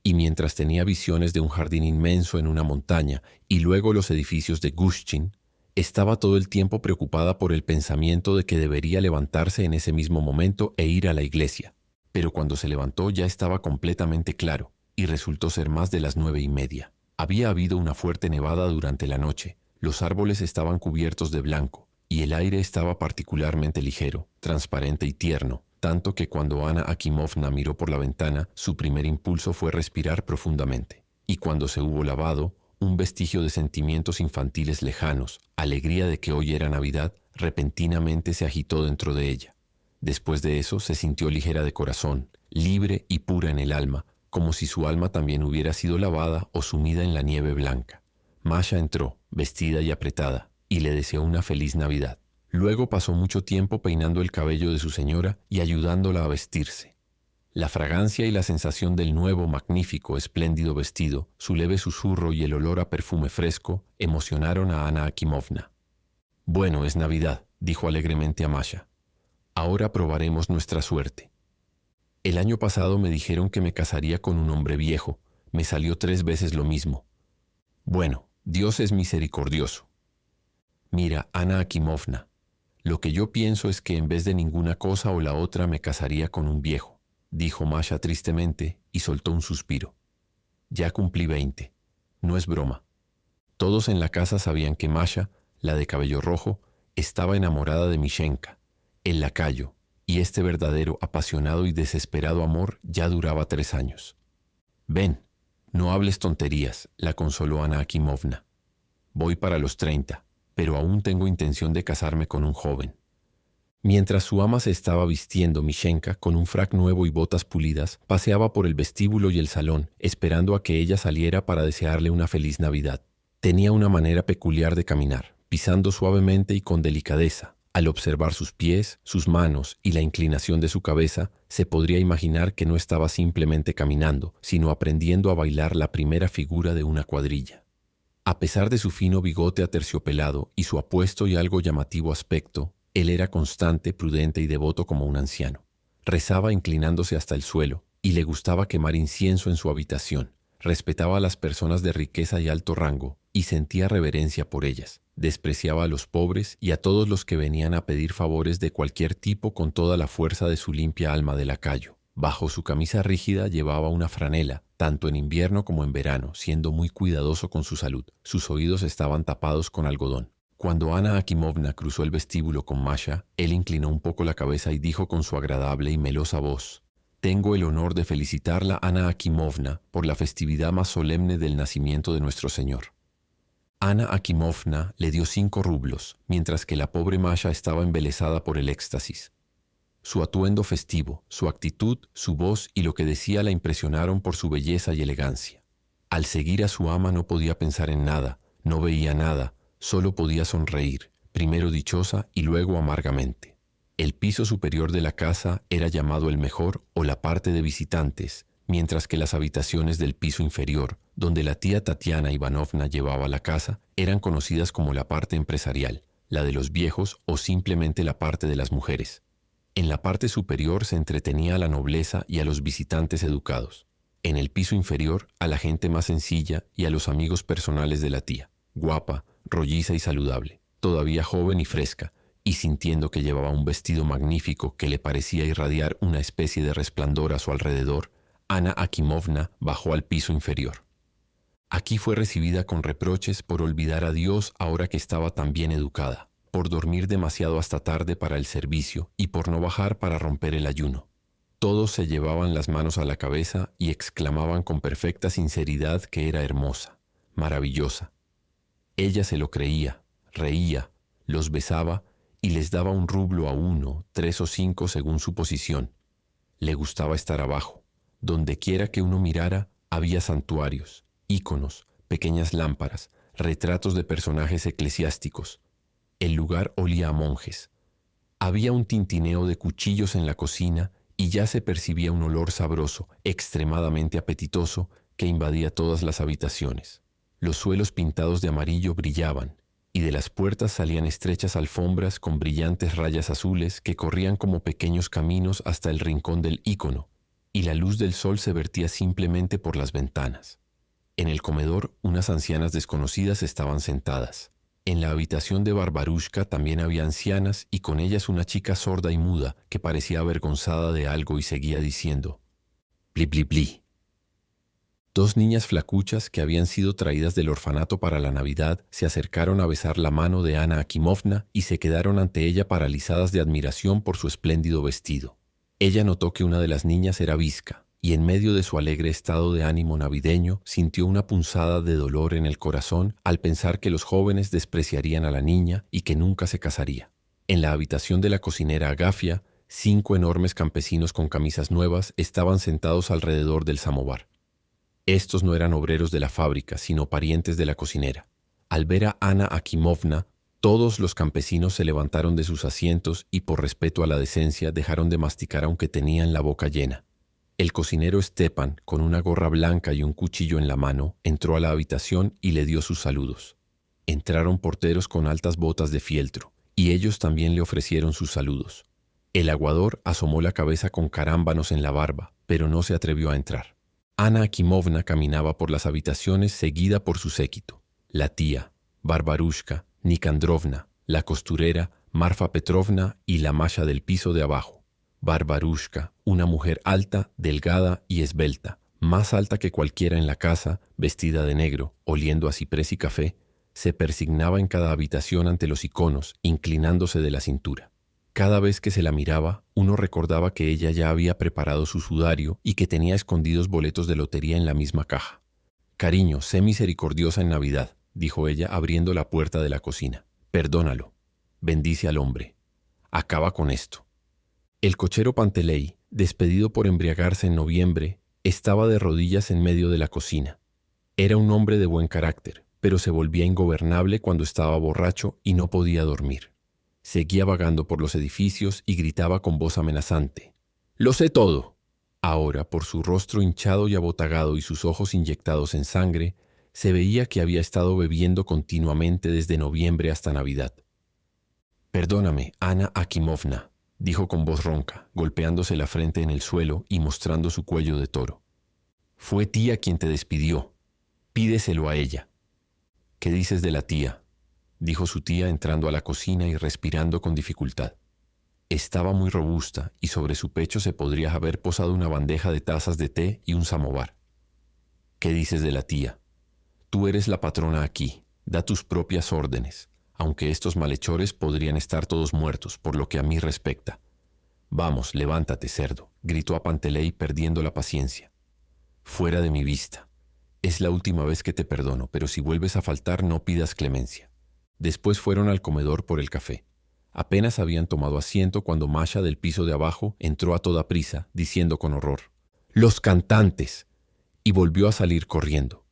[SPEAKER 1] y mientras tenía visiones de un jardín inmenso en una montaña y luego los edificios de Gushchin, estaba todo el tiempo preocupada por el pensamiento de que debería levantarse en ese mismo momento e ir a la iglesia. Pero cuando se levantó ya estaba completamente claro, y resultó ser más de las 9:30. Había habido una fuerte nevada durante la noche, los árboles estaban cubiertos de blanco, y el aire estaba particularmente ligero, transparente y tierno, tanto que cuando Anna Akimovna miró por la ventana, su primer impulso fue respirar profundamente. Y cuando se hubo lavado, un vestigio de sentimientos infantiles lejanos, alegría de que hoy era Navidad, repentinamente se agitó dentro de ella. Después de eso se sintió ligera de corazón, libre y pura en el alma, como si su alma también hubiera sido lavada o sumida en la nieve blanca. Masha entró, vestida y apretada, y le deseó una feliz Navidad. Luego pasó mucho tiempo peinando el cabello de su señora y ayudándola a vestirse. La fragancia y la sensación del nuevo, magnífico, espléndido vestido, su leve susurro y el olor a perfume fresco, emocionaron a Anna Akimovna. «Bueno, es Navidad», dijo alegremente a Masha. «Ahora probaremos nuestra suerte. El año pasado me dijeron que me casaría con un hombre viejo. Me salió 3 veces lo mismo. Bueno, Dios es misericordioso. Mira, Anna Akimovna, lo que yo pienso es que en vez de ninguna cosa o la otra me casaría con un viejo. dijo Masha tristemente y soltó un suspiro. Ya cumplí 20. No es broma. Todos en la casa sabían que Masha, la de cabello rojo, estaba enamorada de Mishenka, el lacayo, y este verdadero, apasionado y desesperado amor ya duraba 3 años. «Ven, no hables tonterías», la consoló Anna Akimovna. «Voy para los 30, pero aún tengo intención de casarme con un joven». Mientras su ama se estaba vistiendo, Mishenka, con un frac nuevo y botas pulidas, paseaba por el vestíbulo y el salón, esperando a que ella saliera para desearle una feliz Navidad. Tenía una manera peculiar de caminar, pisando suavemente y con delicadeza. Al observar sus pies, sus manos y la inclinación de su cabeza, se podría imaginar que no estaba simplemente caminando, sino aprendiendo a bailar la primera figura de una cuadrilla. A pesar de su fino bigote aterciopelado y su apuesto y algo llamativo aspecto, él era constante, prudente y devoto como un anciano. Rezaba inclinándose hasta el suelo y le gustaba quemar incienso en su habitación. Respetaba a las personas de riqueza y alto rango y sentía reverencia por ellas. Despreciaba a los pobres y a todos los que venían a pedir favores de cualquier tipo con toda la fuerza de su limpia alma de lacayo. Bajo su camisa rígida llevaba una franela, tanto en invierno como en verano, siendo muy cuidadoso con su salud. Sus oídos estaban tapados con algodón. Cuando Anna Akimovna cruzó el vestíbulo con Masha, él inclinó un poco la cabeza y dijo con su agradable y melosa voz: «Tengo el honor de felicitarla, Anna Akimovna, por la festividad más solemne del nacimiento de nuestro Señor». Anna Akimovna le dio 5 rublos, mientras que la pobre Masha estaba embelesada por el éxtasis. Su atuendo festivo, su actitud, su voz y lo que decía la impresionaron por su belleza y elegancia. Al seguir a su ama no podía pensar en nada, no veía nada, solo podía sonreír, primero dichosa y luego amargamente. El piso superior de la casa era llamado el mejor o la parte de visitantes, mientras que las habitaciones del piso inferior, donde la tía Tatiana Ivanovna llevaba la casa, eran conocidas como la parte empresarial, la de los viejos o simplemente la parte de las mujeres. En la parte superior se entretenía a la nobleza y a los visitantes educados. En el piso inferior a la gente más sencilla y a los amigos personales de la tía, guapa, rolliza y saludable, todavía joven y fresca, y sintiendo que llevaba un vestido magnífico que le parecía irradiar una especie de resplandor a su alrededor, Anna Akimovna bajó al piso inferior. Aquí fue recibida con reproches por olvidar a Dios ahora que estaba tan bien educada, por dormir demasiado hasta tarde para el servicio y por no bajar para romper el ayuno. Todos se llevaban las manos a la cabeza y exclamaban con perfecta sinceridad que era hermosa, maravillosa. Ella se lo creía, reía, los besaba y les daba un rublo a 1, 3 o 5 según su posición. Le gustaba estar abajo. Donde quiera que uno mirara, había santuarios, íconos, pequeñas lámparas, retratos de personajes eclesiásticos. El lugar olía a monjes. Había un tintineo de cuchillos en la cocina y ya se percibía un olor sabroso, extremadamente apetitoso, que invadía todas las habitaciones. Los suelos pintados de amarillo brillaban, y de las puertas salían estrechas alfombras con brillantes rayas azules que corrían como pequeños caminos hasta el rincón del ícono, y la luz del sol se vertía simplemente por las ventanas. En el comedor, unas ancianas desconocidas estaban sentadas. En la habitación de Barbarushka también había ancianas y con ellas una chica sorda y muda que parecía avergonzada de algo y seguía diciendo: «Bli, bli, bli». 2 niñas flacuchas que habían sido traídas del orfanato para la Navidad se acercaron a besar la mano de Anna Akimovna y se quedaron ante ella paralizadas de admiración por su espléndido vestido. Ella notó que una de las niñas era visca y en medio de su alegre estado de ánimo navideño sintió una punzada de dolor en el corazón al pensar que los jóvenes despreciarían a la niña y que nunca se casaría. En la habitación de la cocinera Agafia, 5 enormes campesinos con camisas nuevas estaban sentados alrededor del samovar. Estos no eran obreros de la fábrica, sino parientes de la cocinera. Al ver a Anna Akimovna, todos los campesinos se levantaron de sus asientos y por respeto a la decencia dejaron de masticar aunque tenían la boca llena. El cocinero Stepan, con una gorra blanca y un cuchillo en la mano, entró a la habitación y le dio sus saludos. Entraron porteros con altas botas de fieltro, y ellos también le ofrecieron sus saludos. El aguador asomó la cabeza con carámbanos en la barba, pero no se atrevió a entrar. Anna Akimovna caminaba por las habitaciones seguida por su séquito. La tía, Barbarushka, Nikandrovna, la costurera, Marfa Petrovna y la Masha del piso de abajo. Barbarushka, una mujer alta, delgada y esbelta, más alta que cualquiera en la casa, vestida de negro, oliendo a ciprés y café, se persignaba en cada habitación ante los iconos, inclinándose de la cintura. Cada vez que se la miraba, uno recordaba que ella ya había preparado su sudario y que tenía escondidos boletos de lotería en la misma caja. «Cariño, sé misericordiosa en Navidad», dijo ella abriendo la puerta de la cocina. «Perdónalo. Bendice al hombre. Acaba con esto». El cochero Panteley, despedido por embriagarse en noviembre, estaba de rodillas en medio de la cocina. Era un hombre de buen carácter, pero se volvía ingobernable cuando estaba borracho y no podía dormir. Seguía vagando por los edificios y gritaba con voz amenazante: «¡Lo sé todo!». Ahora, por su rostro hinchado y abotagado y sus ojos inyectados en sangre, se veía que había estado bebiendo continuamente desde noviembre hasta Navidad. «Perdóname, Ana Akimovna», dijo con voz ronca, golpeándose la frente en el suelo y mostrando su cuello de toro. «Fue tía quien te despidió. Pídeselo a ella». «¿Qué dices de la tía?», dijo su tía entrando a la cocina y respirando con dificultad. Estaba muy robusta y sobre su pecho se podría haber posado una bandeja de tazas de té y un samovar. «¿Qué dices de la tía? Tú eres la patrona aquí, da tus propias órdenes, aunque estos malhechores podrían estar todos muertos, por lo que a mí respecta». «Vamos, levántate, cerdo», gritó a Panteley perdiendo la paciencia. «Fuera de mi vista. Es la última vez que te perdono, pero si vuelves a faltar no pidas clemencia». Después fueron al comedor por el café. Apenas habían tomado asiento cuando Masha del piso de abajo entró a toda prisa, diciendo con horror: «¡Los cantantes!», y volvió a salir corriendo.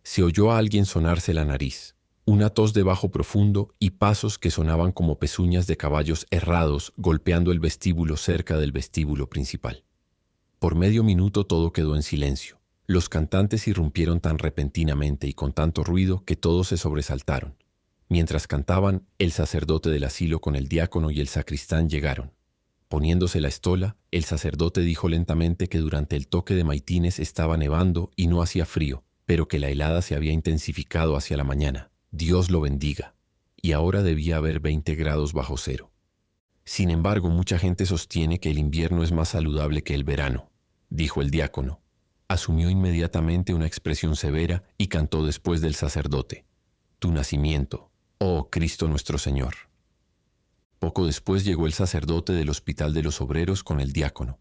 [SPEAKER 1] Se oyó a alguien sonarse la nariz, una tos de bajo profundo y pasos que sonaban como pezuñas de caballos herrados golpeando el vestíbulo cerca del vestíbulo principal. Por medio minuto todo quedó en silencio. Los cantantes irrumpieron tan repentinamente y con tanto ruido que todos se sobresaltaron. Mientras cantaban, el sacerdote del asilo con el diácono y el sacristán llegaron. Poniéndose la estola, el sacerdote dijo lentamente que durante el toque de maitines estaba nevando y no hacía frío, pero que la helada se había intensificado hacia la mañana. Dios lo bendiga. Y ahora debía haber 20 grados bajo cero. Sin embargo, mucha gente sostiene que el invierno es más saludable que el verano, dijo el diácono. Asumió inmediatamente una expresión severa y cantó después del sacerdote: «Tu nacimiento, oh Cristo nuestro Señor». Poco después llegó el sacerdote del Hospital de los Obreros con el diácono.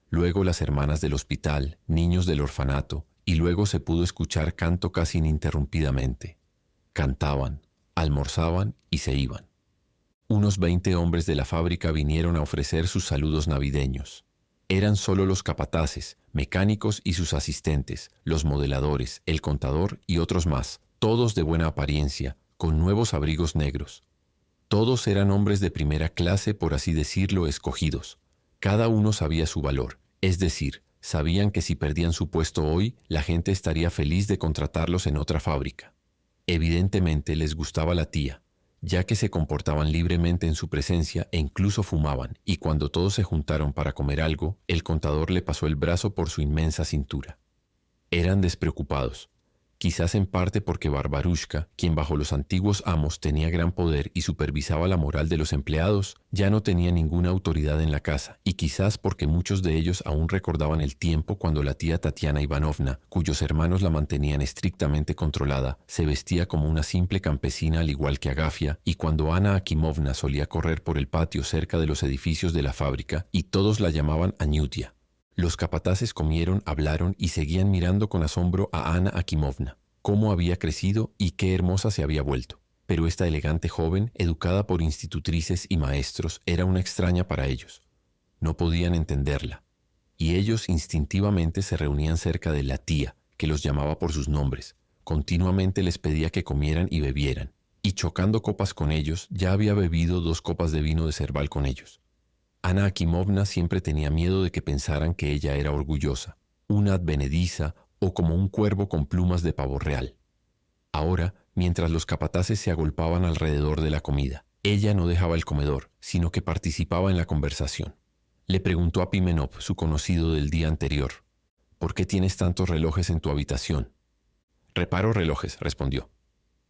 [SPEAKER 1] Luego las hermanas del hospital, niños del orfanato, y luego se pudo escuchar canto casi ininterrumpidamente. Cantaban, almorzaban y se iban. Unos 20 hombres de la fábrica vinieron a ofrecer sus saludos navideños. Eran solo los capataces, mecánicos y sus asistentes, los modeladores, el contador y otros más, todos de buena apariencia, con nuevos abrigos negros. Todos eran hombres de primera clase, por así decirlo, escogidos. Cada uno sabía su valor, es decir, sabían que si perdían su puesto hoy, la gente estaría feliz de contratarlos en otra fábrica. Evidentemente les gustaba la tía, ya que se comportaban libremente en su presencia e incluso fumaban, y cuando todos se juntaron para comer algo, el contador le pasó el brazo por su inmensa cintura. Eran despreocupados, quizás en parte porque Barbarushka, quien bajo los antiguos amos tenía gran poder y supervisaba la moral de los empleados, ya no tenía ninguna autoridad en la casa, y quizás porque muchos de ellos aún recordaban el tiempo cuando la tía Tatiana Ivanovna, cuyos hermanos la mantenían estrictamente controlada, se vestía como una simple campesina al igual que Agafia, y cuando Ana Akimovna solía correr por el patio cerca de los edificios de la fábrica, y todos la llamaban Anyutia. Los capataces comieron, hablaron y seguían mirando con asombro a Ana Akimovna, cómo había crecido y qué hermosa se había vuelto. Pero esta elegante joven, educada por institutrices y maestros, era una extraña para ellos. No podían entenderla, y ellos instintivamente se reunían cerca de la tía, que los llamaba por sus nombres. Continuamente les pedía que comieran y bebieran, y chocando copas con ellos, ya había bebido 2 copas de vino de Serval con ellos. Ana Akimovna siempre tenía miedo de que pensaran que ella era orgullosa, una advenediza o como un cuervo con plumas de pavo real. Ahora, mientras los capataces se agolpaban alrededor de la comida, ella no dejaba el comedor, sino que participaba en la conversación. Le preguntó a Pimenov, su conocido del día anterior: «¿Por qué tienes tantos relojes en tu habitación?». «Reparo relojes», respondió.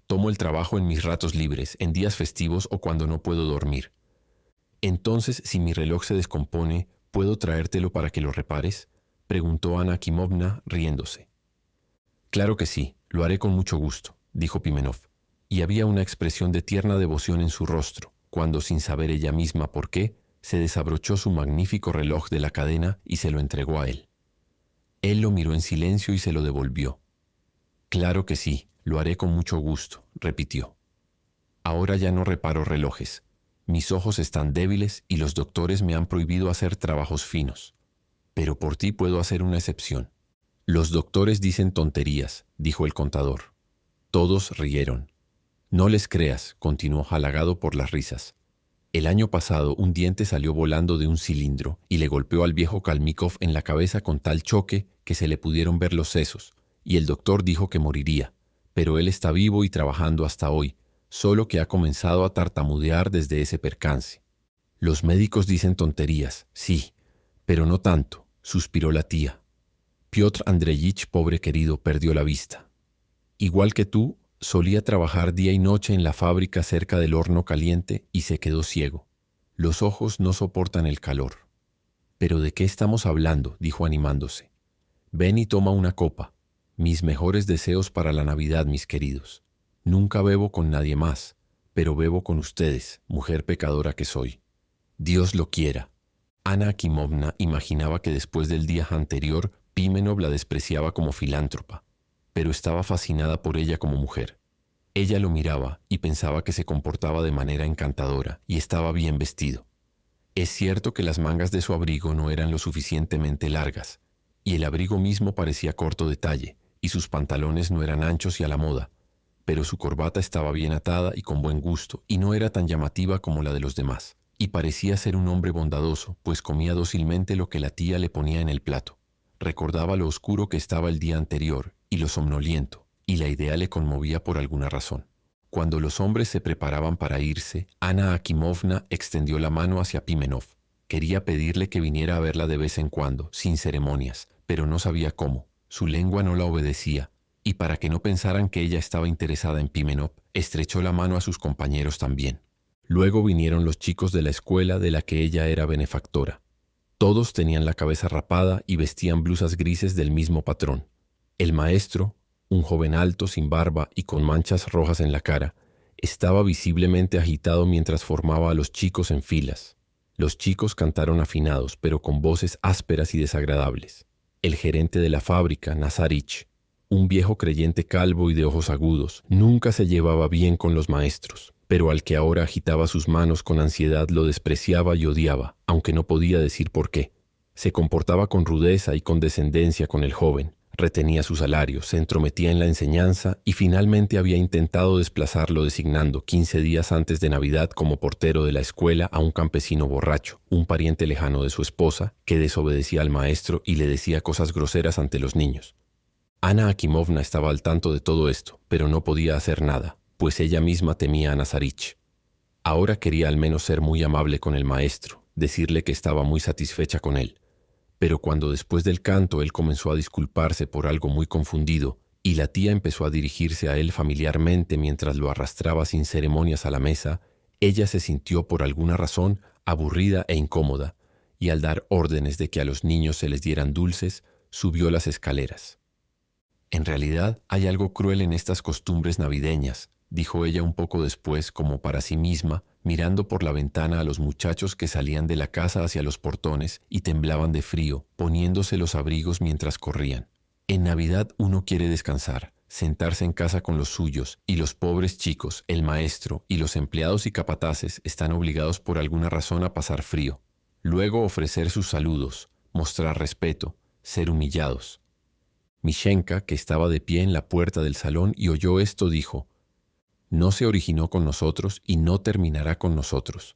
[SPEAKER 1] «Tomo el trabajo en mis ratos libres, en días festivos o cuando no puedo dormir. Entonces, si mi reloj se descompone, ¿Puedo traértelo para que lo repares?, preguntó Anna Akimovna, riéndose. Claro que sí, lo haré con mucho gusto, dijo Pimenov, y había una expresión de tierna devoción en su rostro, cuando, sin saber ella misma por qué, se desabrochó su magnífico reloj de la cadena y se lo entregó a él. Él lo miró en silencio y se lo devolvió. Claro que sí, lo haré con mucho gusto, repitió. Ahora ya no reparo relojes. Mis ojos están débiles y los doctores me han prohibido hacer trabajos finos. Pero por ti puedo hacer una excepción. Los doctores dicen tonterías, dijo el contador. Todos rieron. No les creas, continuó halagado por las risas. El año pasado un diente salió volando de un cilindro y le golpeó al viejo Kalmikov en la cabeza con tal choque que se le pudieron ver los sesos, y el doctor dijo que moriría, pero él está vivo y trabajando hasta hoy, solo que ha comenzado a tartamudear desde ese percance. Los médicos dicen tonterías, sí, pero no tanto, suspiró la tía. Piotr Andreyich, pobre querido, perdió la vista. Igual que tú, solía trabajar día y noche en la fábrica cerca del horno caliente y se quedó ciego. Los ojos no soportan el calor. ¿Pero de qué estamos hablando?, dijo animándose. Ven y toma una copa. Mis mejores deseos para la Navidad, mis queridos. Nunca bebo con nadie más, pero bebo con ustedes, mujer pecadora que soy. Dios lo quiera. Anna Akimovna imaginaba que después del día anterior Pimenov la despreciaba como filántropa, pero estaba fascinada por ella como mujer. Ella lo miraba y pensaba que se comportaba de manera encantadora y estaba bien vestido. Es cierto que las mangas de su abrigo no eran lo suficientemente largas, y el abrigo mismo parecía corto de talle, y sus pantalones no eran anchos y a la moda, pero su corbata estaba bien atada y con buen gusto, y no era tan llamativa como la de los demás, y parecía ser un hombre bondadoso, pues comía dócilmente lo que la tía le ponía en el plato. Recordaba lo oscuro que estaba el día anterior, y lo somnoliento, y la idea le conmovía por alguna razón. Cuando los hombres se preparaban para irse, Anna Akimovna extendió la mano hacia Pimenov. Quería pedirle que viniera a verla de vez en cuando, sin ceremonias, pero no sabía cómo. Su lengua no la obedecía, y para que no pensaran que ella estaba interesada en Pimenov, estrechó la mano a sus compañeros también. Luego vinieron los chicos de la escuela de la que ella era benefactora. Todos tenían la cabeza rapada y vestían blusas grises del mismo patrón. El maestro, un joven alto, sin barba y con manchas rojas en la cara, estaba visiblemente agitado mientras formaba a los chicos en filas. Los chicos cantaron afinados, pero con voces ásperas y desagradables. El gerente de la fábrica, Nazarich, un viejo creyente calvo y de ojos agudos, nunca se llevaba bien con los maestros, pero al que ahora agitaba sus manos con ansiedad lo despreciaba y odiaba, aunque no podía decir por qué. Se comportaba con rudeza y condescendencia con el joven, retenía su salario, se entrometía en la enseñanza y finalmente había intentado desplazarlo designando 15 días antes de Navidad como portero de la escuela a un campesino borracho, un pariente lejano de su esposa, que desobedecía al maestro y le decía cosas groseras ante los niños. Anna Akimovna estaba al tanto de todo esto, pero no podía hacer nada, pues ella misma temía a Nazarich. Ahora quería al menos ser muy amable con el maestro, decirle que estaba muy satisfecha con él. Pero cuando después del canto él comenzó a disculparse por algo muy confundido y la tía empezó a dirigirse a él familiarmente mientras lo arrastraba sin ceremonias a la mesa, ella se sintió por alguna razón aburrida e incómoda y al dar órdenes de que a los niños se les dieran dulces, subió las escaleras. En realidad hay algo cruel en estas costumbres navideñas, dijo ella un poco después como para sí misma, mirando por la ventana a los muchachos que salían de la casa hacia los portones y temblaban de frío, poniéndose los abrigos mientras corrían. En Navidad uno quiere descansar, sentarse en casa con los suyos, y los pobres chicos, el maestro y los empleados y capataces están obligados por alguna razón a pasar frío. Luego ofrecer sus saludos, mostrar respeto, ser humillados. Mishenka, que estaba de pie en la puerta del salón y oyó esto, dijo: «No se originó con nosotros y no terminará con nosotros.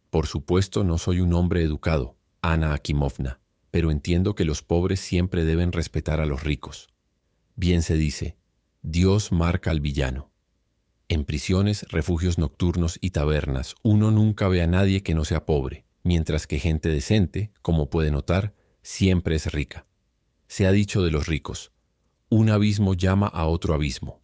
[SPEAKER 1] Por supuesto no soy un hombre educado, Anna Akimovna, pero entiendo que los pobres siempre deben respetar a los ricos. Bien se dice, Dios marca al villano. En prisiones, refugios nocturnos y tabernas uno nunca ve a nadie que no sea pobre, mientras que gente decente, como puede notar, siempre es rica. Se ha dicho de los ricos, un abismo llama a otro abismo».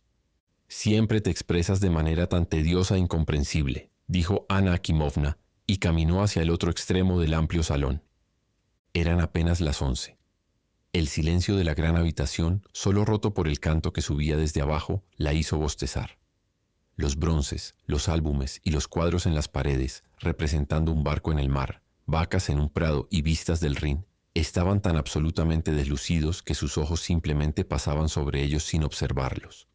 [SPEAKER 1] «Siempre te expresas de manera tan tediosa e incomprensible», dijo Anna Akimovna, y caminó hacia el otro extremo del amplio salón. Eran apenas las 11. El silencio de la gran habitación, solo roto por el canto que subía desde abajo, la hizo bostezar. Los bronces, los álbumes y los cuadros en las paredes, representando un barco en el mar, vacas en un prado y vistas del Rin, estaban tan absolutamente deslucidos que sus ojos simplemente pasaban sobre ellos sin observarlos.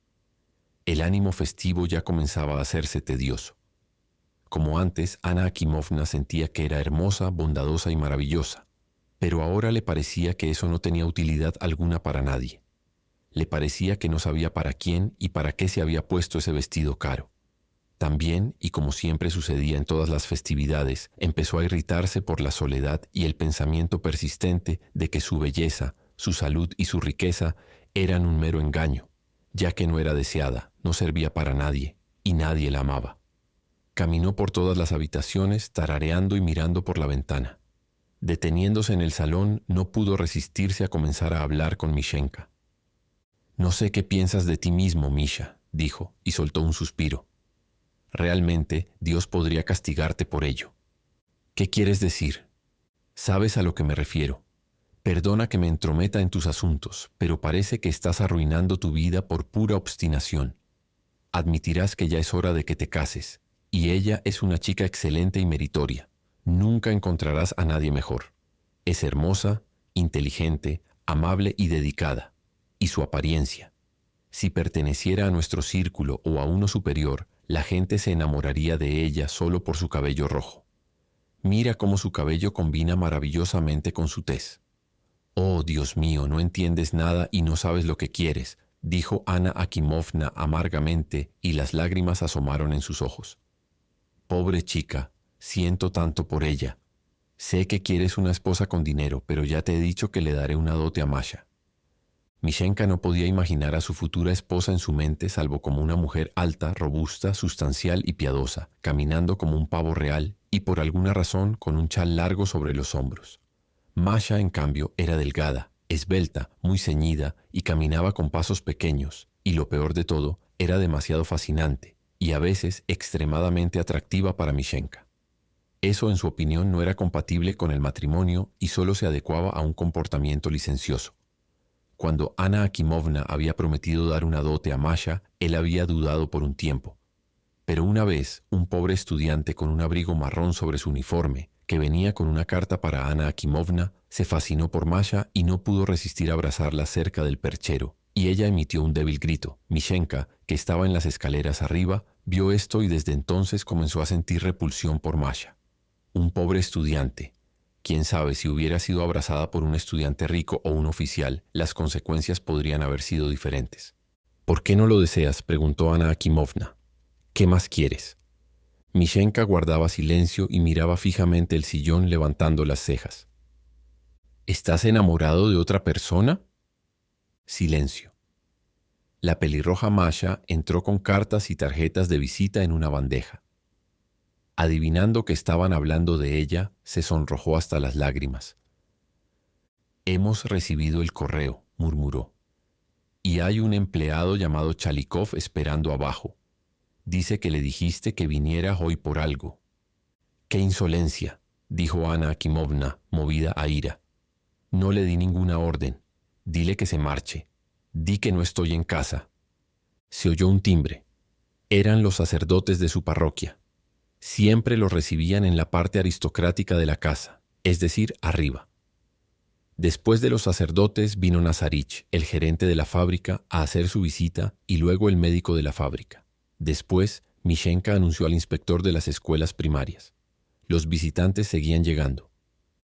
[SPEAKER 1] El ánimo festivo ya comenzaba a hacerse tedioso. Como antes, Anna Akimovna sentía que era hermosa, bondadosa y maravillosa, pero ahora le parecía que eso no tenía utilidad alguna para nadie. Le parecía que no sabía para quién y para qué se había puesto ese vestido caro. También, y como siempre sucedía en todas las festividades, empezó a irritarse por la soledad y el pensamiento persistente de que su belleza, su salud y su riqueza eran un mero engaño, ya que no era deseada, no servía para nadie, y nadie la amaba. Caminó por todas las habitaciones, tarareando y mirando por la ventana. Deteniéndose en el salón, no pudo resistirse a comenzar a hablar con Mishenka. «No sé qué piensas de ti mismo, Misha», dijo, y soltó un suspiro. «Realmente, Dios podría castigarte por ello». «¿Qué quieres decir?» «Sabes a lo que me refiero. Perdona que me entrometa en tus asuntos, pero parece que estás arruinando tu vida por pura obstinación. Admitirás que ya es hora de que te cases, y ella es una chica excelente y meritoria. Nunca encontrarás a nadie mejor. Es hermosa, inteligente, amable y dedicada. Y su apariencia. Si perteneciera a nuestro círculo o a uno superior, la gente se enamoraría de ella solo por su cabello rojo. Mira cómo su cabello combina maravillosamente con su tez». «Oh, Dios mío, no entiendes nada y no sabes lo que quieres», dijo Anna Akimovna amargamente, y las lágrimas asomaron en sus ojos. «Pobre chica, siento tanto por ella. Sé que quieres una esposa con dinero, pero ya te he dicho que le daré una dote a Masha». Mishenka no podía imaginar a su futura esposa en su mente salvo como una mujer alta, robusta, sustancial y piadosa, caminando como un pavo real y por alguna razón con un chal largo sobre los hombros. Masha, en cambio, era delgada, esbelta, muy ceñida y caminaba con pasos pequeños, y lo peor de todo, era demasiado fascinante y a veces extremadamente atractiva para Mishenka. Eso, en su opinión, no era compatible con el matrimonio y solo se adecuaba a un comportamiento licencioso. Cuando Anna Akimovna había prometido dar una dote a Masha, él había dudado por un tiempo. Pero una vez, un pobre estudiante con un abrigo marrón sobre su uniforme, que venía con una carta para Anna Akimovna, se fascinó por Masha y no pudo resistir abrazarla cerca del perchero, y ella emitió un débil grito. Mishenka, que estaba en las escaleras arriba, vio esto y desde entonces comenzó a sentir repulsión por Masha. Un pobre estudiante. Quién sabe, si hubiera sido abrazada por un estudiante rico o un oficial, las consecuencias podrían haber sido diferentes. «¿Por qué no lo deseas?», preguntó Anna Akimovna. «¿Qué más quieres?». Mishenka guardaba silencio y miraba fijamente el sillón levantando las cejas. «¿Estás enamorado de otra persona?». Silencio. La pelirroja Masha entró con cartas y tarjetas de visita en una bandeja. Adivinando que estaban hablando de ella, se sonrojó hasta las lágrimas. «Hemos recibido el correo», murmuró. «Y hay un empleado llamado Chalikov esperando abajo. Dice que le dijiste que viniera hoy por algo». «¡Qué insolencia!», dijo Anna Akimovna, movida a ira. «No le di ninguna orden. Dile que se marche. Di que no estoy en casa». Se oyó un timbre. Eran los sacerdotes de su parroquia. Siempre los recibían en la parte aristocrática de la casa, es decir, arriba. Después de los sacerdotes vino Nazarich, el gerente de la fábrica, a hacer su visita y luego el médico de la fábrica. Después, Mishenka anunció al inspector de las escuelas primarias. Los visitantes seguían llegando.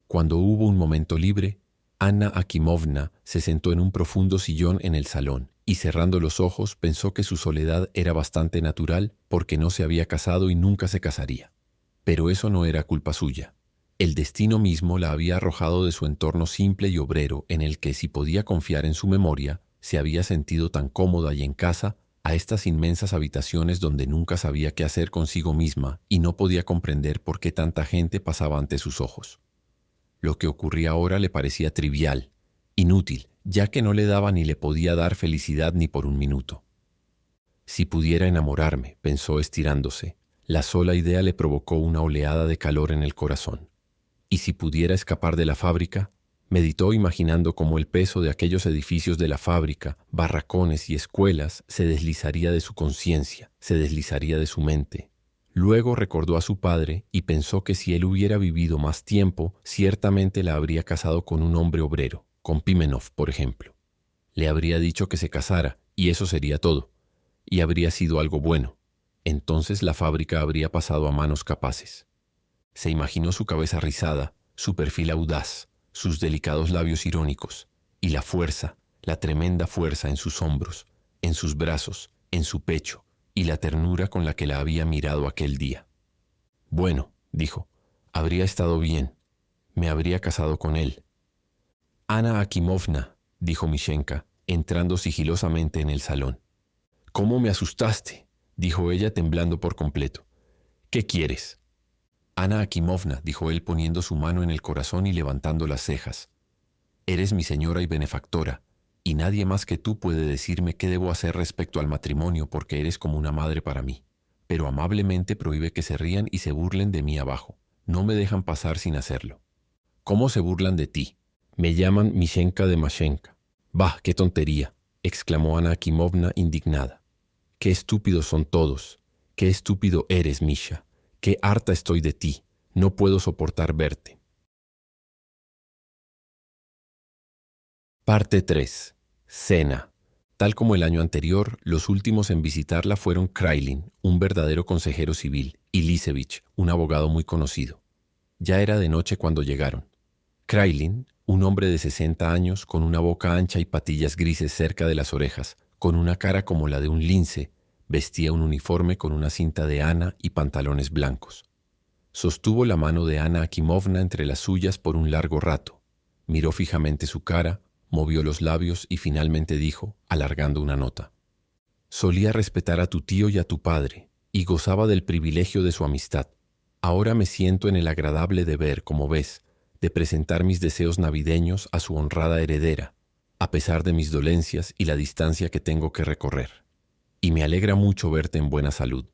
[SPEAKER 1] Cuando hubo un momento libre, Anna Akimovna se sentó en un profundo sillón en el salón y cerrando los ojos pensó que su soledad era bastante natural porque no se había casado y nunca se casaría. Pero eso no era culpa suya. El destino mismo la había arrojado de su entorno simple y obrero en el que, si podía confiar en su memoria, se había sentido tan cómoda y en casa, a estas inmensas habitaciones donde nunca sabía qué hacer consigo misma y no podía comprender por qué tanta gente pasaba ante sus ojos. Lo que ocurría ahora le parecía trivial, inútil, ya que no le daba ni le podía dar felicidad ni por un minuto. «Si pudiera enamorarme», pensó estirándose, la sola idea le provocó una oleada de calor en el corazón. «Y si pudiera escapar de la fábrica, Meditó imaginando cómo el peso de aquellos edificios de la fábrica, barracones y escuelas se deslizaría de su conciencia, se deslizaría de su mente. Luego recordó a su padre y pensó que si él hubiera vivido más tiempo, ciertamente la habría casado con un hombre obrero, con Pimenov, por ejemplo. Le habría dicho que se casara, y eso sería todo. Y habría sido algo bueno. Entonces la fábrica habría pasado a manos capaces. Se imaginó su cabeza rizada, su perfil audaz, sus delicados labios irónicos, y la fuerza, la tremenda fuerza en sus hombros, en sus brazos, en su pecho, y la ternura con la que la había mirado aquel día. Bueno, dijo, habría estado bien. Me habría casado con él. Anna Akimovna, dijo Mishenka, entrando sigilosamente en el salón. ¿Cómo me asustaste?, dijo ella temblando por completo. ¿Qué quieres? Anna Akimovna, dijo él poniendo su mano en el corazón y levantando las cejas. Eres mi señora y benefactora, y nadie más que tú puede decirme qué debo hacer respecto al matrimonio porque eres como una madre para mí. Pero amablemente prohíbe que se rían y se burlen de mí abajo. No me dejan pasar sin hacerlo. ¿Cómo se burlan de ti? Me llaman Mishenka de Mashenka. Bah, qué tontería, exclamó Anna Akimovna indignada. Qué estúpidos son todos. Qué estúpido eres, Misha. Qué harta estoy de ti. No puedo soportar verte. Parte 3. Cena. Tal como el año anterior, los últimos en visitarla fueron Krailin, un verdadero consejero civil, y Lisevich, un abogado muy conocido. Ya era de noche cuando llegaron. Krailin, un hombre de 60 años, con una boca ancha y patillas grises cerca de las orejas, con una cara como la de un lince, vestía un uniforme con una cinta de Ana y pantalones blancos. Sostuvo la mano de Anna Akimovna entre las suyas por un largo rato. Miró fijamente su cara, movió los labios y finalmente dijo, alargando una nota. Solía respetar a tu tío y a tu padre, y gozaba del privilegio de su amistad. Ahora me siento en el agradable deber, como ves, de presentar mis deseos navideños a su honrada heredera, a pesar de mis dolencias y la distancia que tengo que recorrer. Y me alegra mucho verte en buena salud.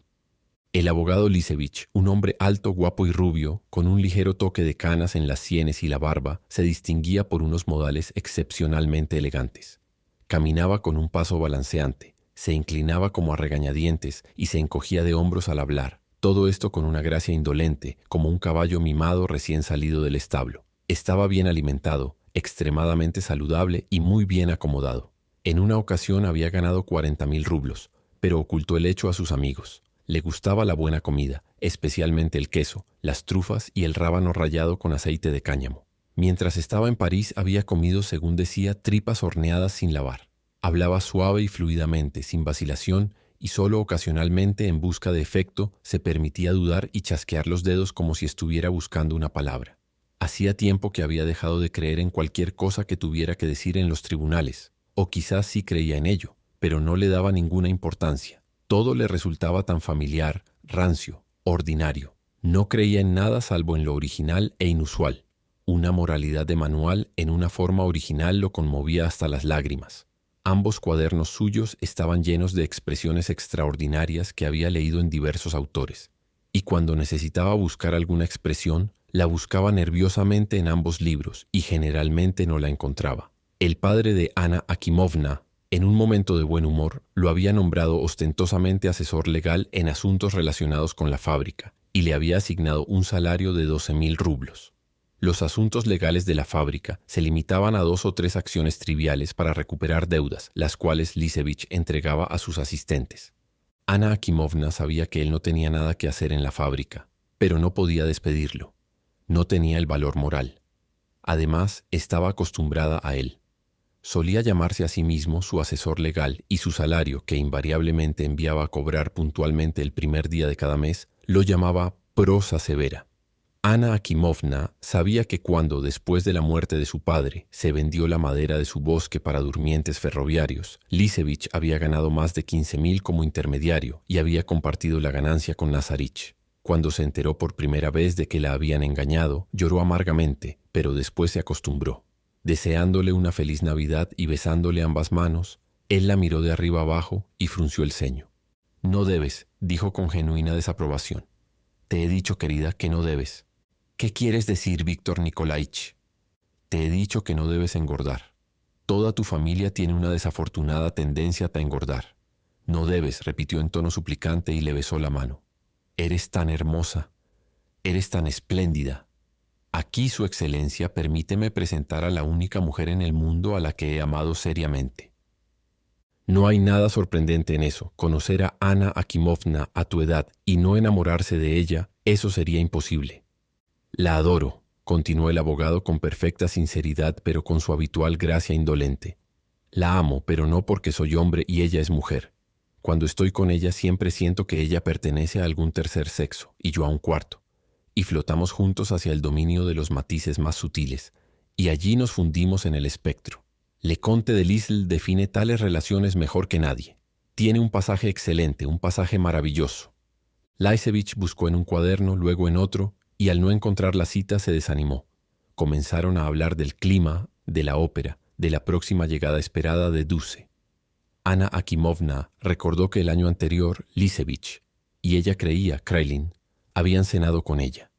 [SPEAKER 1] El abogado Lisevich, un hombre alto, guapo y rubio, con un ligero toque de canas en las sienes y la barba, se distinguía por unos modales excepcionalmente elegantes. Caminaba con un paso balanceante, se inclinaba como a regañadientes y se encogía de hombros al hablar. Todo esto con una gracia indolente, como un caballo mimado recién salido del establo. Estaba bien alimentado, extremadamente saludable y muy bien acomodado. En una ocasión había ganado 40.000 rublos, pero ocultó el hecho a sus amigos. Le gustaba la buena comida, especialmente el queso, las trufas y el rábano rallado con aceite de cáñamo. Mientras estaba en París había comido, según decía, tripas horneadas sin lavar. Hablaba suave y fluidamente, sin vacilación, y solo ocasionalmente, en busca de efecto, se permitía dudar y chasquear los dedos como si estuviera buscando una palabra. Hacía tiempo que había dejado de creer en cualquier cosa que tuviera que decir en los tribunales, o quizás sí creía en ello, pero no le daba ninguna importancia. Todo le resultaba tan familiar, rancio, ordinario. No creía en nada salvo en lo original e inusual. Una moralidad de manual en una forma original lo conmovía hasta las lágrimas. Ambos cuadernos suyos estaban llenos de expresiones extraordinarias que había leído en diversos autores, y cuando necesitaba buscar alguna expresión, la buscaba nerviosamente en ambos libros y generalmente no la encontraba. El padre de Anna Akimovna, en un momento de buen humor, lo había nombrado ostentosamente asesor legal en asuntos relacionados con la fábrica y le había asignado un salario de 12.000 rublos. Los asuntos legales de la fábrica se limitaban a 2 o 3 acciones triviales para recuperar deudas, las cuales Lisevich entregaba a sus asistentes. Anna Akimovna sabía que él no tenía nada que hacer en la fábrica, pero no podía despedirlo. No tenía el valor moral. Además, estaba acostumbrada a él. Solía llamarse a sí mismo su asesor legal y su salario, que invariablemente enviaba a cobrar puntualmente el primer día de cada mes, lo llamaba prosa severa. Anna Akimovna sabía que cuando, después de la muerte de su padre, se vendió la madera de su bosque para durmientes ferroviarios, Lisevich había ganado más de 15.000 como intermediario y había compartido la ganancia con Nazarich. Cuando se enteró por primera vez de que la habían engañado, lloró amargamente, pero después se acostumbró. Deseándole una feliz Navidad y besándole ambas manos, él la miró de arriba abajo y frunció el ceño. «No debes», dijo con genuina desaprobación. «Te he dicho, querida, que no debes». «¿Qué quieres decir, Víctor Nikolaich?» Te he dicho que no debes engordar. Toda tu familia tiene una desafortunada tendencia a engordar. No debes, repitió en tono suplicante y le besó la mano. Eres tan hermosa, eres tan espléndida. Aquí, Su Excelencia, permíteme presentar a la única mujer en el mundo a la que he amado seriamente. No hay nada sorprendente en eso. Conocer a Anna Akimovna a tu edad y no enamorarse de ella, eso sería imposible. La adoro, continuó el abogado con perfecta sinceridad, pero con su habitual gracia indolente. La amo, pero no porque soy hombre y ella es mujer. Cuando estoy con ella siempre siento que ella pertenece a algún tercer sexo y yo a un cuarto, y flotamos juntos hacia el dominio de los matices más sutiles, y allí nos fundimos en el espectro. Leconte de Lisle define tales relaciones mejor que nadie. Tiene un pasaje excelente, un pasaje maravilloso. Lysevich buscó en un cuaderno, luego en otro, y al no encontrar la cita se desanimó. Comenzaron a hablar del clima, de la ópera, de la próxima llegada esperada de Duce. Anna Akimovna recordó que el año anterior Lysevich y ella creía, Krailin, habían cenado con ella.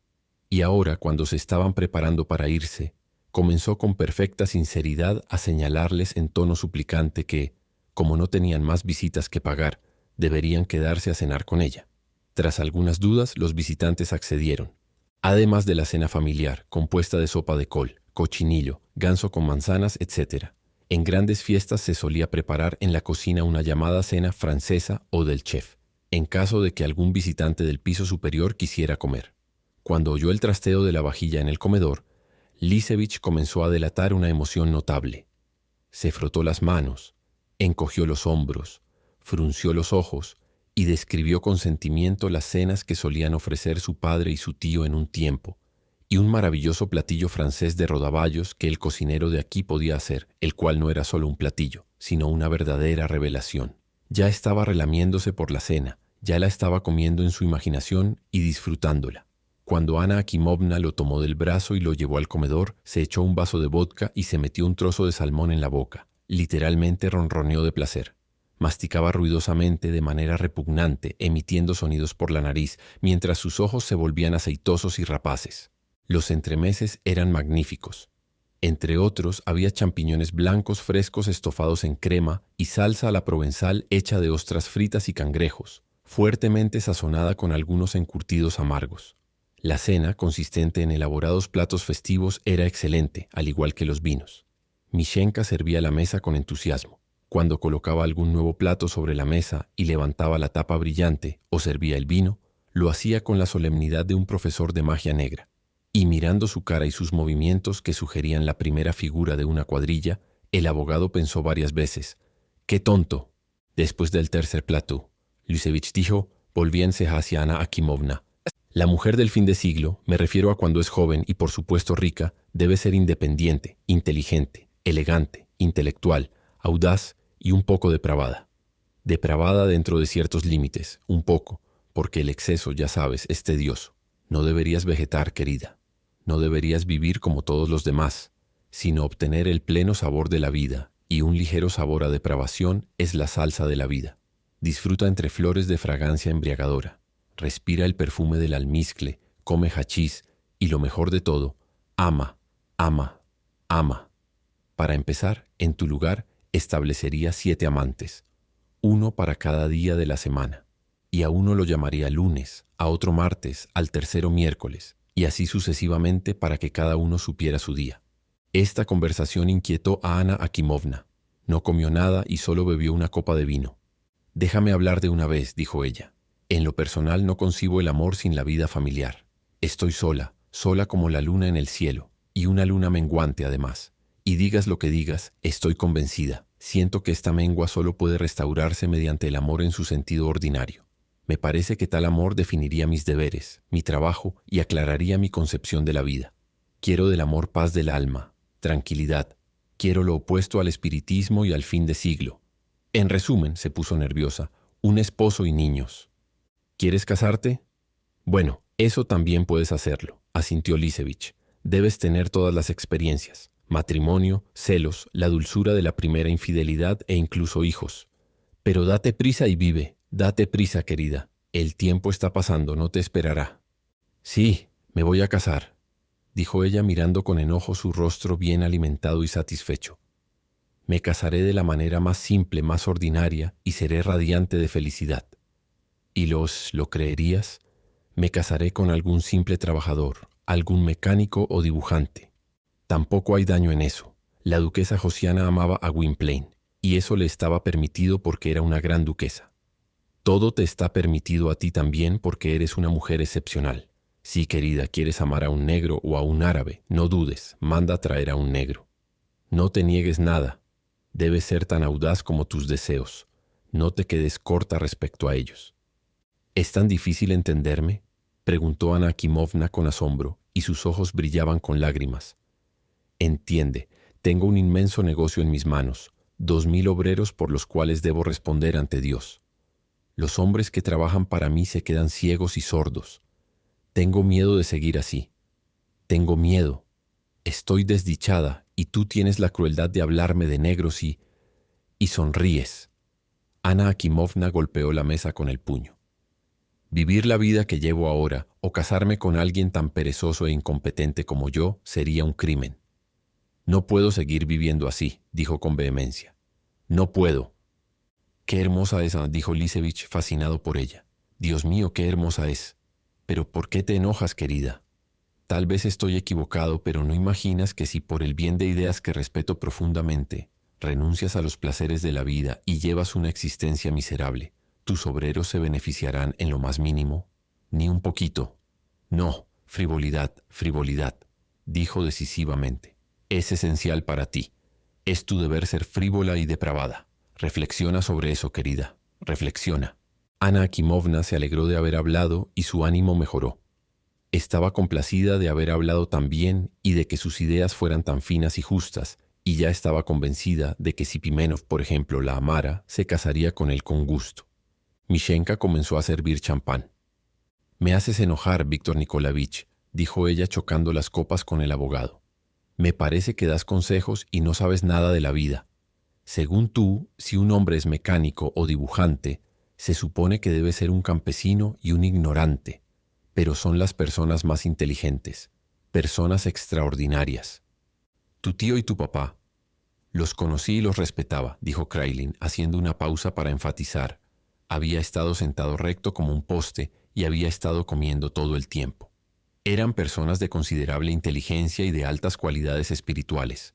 [SPEAKER 1] Y ahora, cuando se estaban preparando para irse, comenzó con perfecta sinceridad a señalarles en tono suplicante que, como no tenían más visitas que pagar, deberían quedarse a cenar con ella. Tras algunas dudas, los visitantes accedieron. Además de la cena familiar, compuesta de sopa de col, cochinillo, ganso con manzanas, etc. En grandes fiestas se solía preparar en la cocina una llamada cena francesa o del chef, en caso de que algún visitante del piso superior quisiera comer. Cuando oyó el trasteo de la vajilla en el comedor, Lysevich comenzó a delatar una emoción notable. Se frotó las manos, encogió los hombros, frunció los ojos y describió con sentimiento las cenas que solían ofrecer su padre y su tío en un tiempo, y un maravilloso platillo francés de rodaballos que el cocinero de aquí podía hacer, el cual no era solo un platillo, sino una verdadera revelación. Ya estaba relamiéndose por la cena, ya la estaba comiendo en su imaginación y disfrutándola. Cuando Anna Akimovna lo tomó del brazo y lo llevó al comedor, se echó un vaso de vodka y se metió un trozo de salmón en la boca. Literalmente ronroneó de placer. Masticaba ruidosamente de manera repugnante, emitiendo sonidos por la nariz, mientras sus ojos se volvían aceitosos y rapaces. Los entremeses eran magníficos. Entre otros, había champiñones blancos frescos estofados en crema y salsa a la provenzal hecha de ostras fritas y cangrejos, fuertemente sazonada con algunos encurtidos amargos. La cena, consistente en elaborados platos festivos, era excelente, al igual que los vinos. Mishenka servía la mesa con entusiasmo. Cuando colocaba algún nuevo plato sobre la mesa y levantaba la tapa brillante o servía el vino, lo hacía con la solemnidad de un profesor de magia negra. Y mirando su cara y sus movimientos que sugerían la primera figura de una cuadrilla, el abogado pensó varias veces: ¡qué tonto! Después del tercer plato, Lysevich dijo, volviéndose hacia Anna Akimovna: la mujer del fin de siglo, me refiero a cuando es joven y por supuesto rica, debe ser independiente, inteligente, elegante, intelectual, audaz y un poco depravada. Depravada dentro de ciertos límites, un poco, porque el exceso, ya sabes, es tedioso. No deberías vegetar, querida. No deberías vivir como todos los demás, sino obtener el pleno sabor de la vida, y un ligero sabor a depravación es la salsa de la vida. Disfruta entre flores de fragancia embriagadora. Respira el perfume del almizcle, come hachís y, lo mejor de todo, ama, ama, ama. Para empezar, en tu lugar, establecería 7 amantes, uno para cada día de la semana, y a uno lo llamaría lunes, a otro martes, al tercero miércoles, y así sucesivamente para que cada uno supiera su día. Esta conversación inquietó a Anna Akimovna. No comió nada y solo bebió una copa de vino. «Déjame hablar de una vez», dijo ella. «En lo personal no concibo el amor sin la vida familiar. Estoy sola, sola como la luna en el cielo, y una luna menguante además. Y digas lo que digas, estoy convencida. Siento que esta mengua solo puede restaurarse mediante el amor en su sentido ordinario. Me parece que tal amor definiría mis deberes, mi trabajo y aclararía mi concepción de la vida. Quiero del amor paz del alma, tranquilidad. Quiero lo opuesto al espiritismo y al fin de siglo. En resumen», se puso nerviosa, «un esposo y niños». «¿Quieres casarte?» «Bueno, eso también puedes hacerlo», asintió Lysevich. «Debes tener todas las experiencias. Matrimonio, celos, la dulzura de la primera infidelidad e incluso hijos. Pero date prisa y vive, date prisa, querida. El tiempo está pasando, no te esperará». «Sí, me voy a casar». dijo ella mirando con enojo su rostro bien alimentado y satisfecho. Me casaré de la manera más simple, más ordinaria, y seré radiante de felicidad. ¿Y lo creerías? Me casaré con algún simple trabajador, algún mecánico o dibujante. Tampoco hay daño en eso. La duquesa Josiana amaba a Gwynplaine, y eso le estaba permitido porque era una gran duquesa. Todo te está permitido a ti también porque eres una mujer excepcional. Si, querida, quieres amar a un negro o a un árabe, no dudes, manda a traer a un negro. No te niegues nada. Debes ser tan audaz como tus deseos. No te quedes corta respecto a ellos. ¿Es tan difícil entenderme?, preguntó Anna Akimovna con asombro, y sus ojos brillaban con lágrimas. Entiende, tengo un inmenso negocio en mis manos, 2000 obreros por los cuales debo responder ante Dios. Los hombres que trabajan para mí se quedan ciegos y sordos. Tengo miedo de seguir así. Tengo miedo. Estoy desdichada y tú tienes la crueldad de hablarme de negros y sonríes. Anna Akimovna golpeó la mesa con el puño. Vivir la vida que llevo ahora o casarme con alguien tan perezoso e incompetente como yo sería un crimen. No puedo seguir viviendo así, dijo con vehemencia. No puedo. Qué hermosa es, dijo Lizevich fascinado por ella. Dios mío, qué hermosa es. Pero ¿por qué te enojas, querida? Tal vez estoy equivocado, pero no imaginas que si por el bien de ideas que respeto profundamente, renuncias a los placeres de la vida y llevas una existencia miserable, tus obreros se beneficiarán en lo más mínimo. Ni un poquito. No, frivolidad, frivolidad, dijo decisivamente. Es esencial para ti. Es tu deber ser frívola y depravada. Reflexiona sobre eso, querida. Reflexiona. Anna Akimovna se alegró de haber hablado y su ánimo mejoró. Estaba complacida de haber hablado tan bien y de que sus ideas fueran tan finas y justas, y ya estaba convencida de que si Pimenov, por ejemplo, la amara, se casaría con él con gusto. Mishenka comenzó a servir champán. «Me haces enojar, Víctor Nikolavich», dijo ella chocando las copas con el abogado. «Me parece que das consejos y no sabes nada de la vida. Según tú, si un hombre es mecánico o dibujante, se supone que debe ser un campesino y un ignorante, pero son las personas más inteligentes, personas extraordinarias. Tu tío y tu papá. Los conocí y los respetaba», dijo Krailin, haciendo una pausa para enfatizar. Había estado sentado recto como un poste y había estado comiendo todo el tiempo. Eran personas de considerable inteligencia y de altas cualidades espirituales.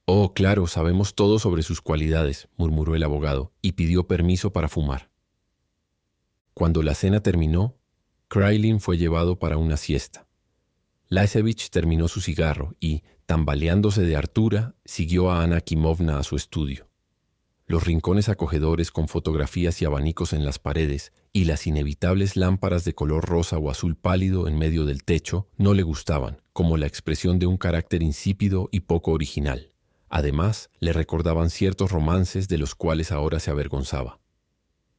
[SPEAKER 1] «Oh, claro, sabemos todo sobre sus cualidades», murmuró el abogado, y pidió permiso para fumar. Cuando la cena terminó, Krailin fue llevado para una siesta. Lizevich terminó su cigarro y, tambaleándose de hartura, siguió a Anna Akimovna a su estudio. Los rincones acogedores con fotografías y abanicos en las paredes y las inevitables lámparas de color rosa o azul pálido en medio del techo no le gustaban, como la expresión de un carácter insípido y poco original. Además, le recordaban ciertos romances de los cuales ahora se avergonzaba.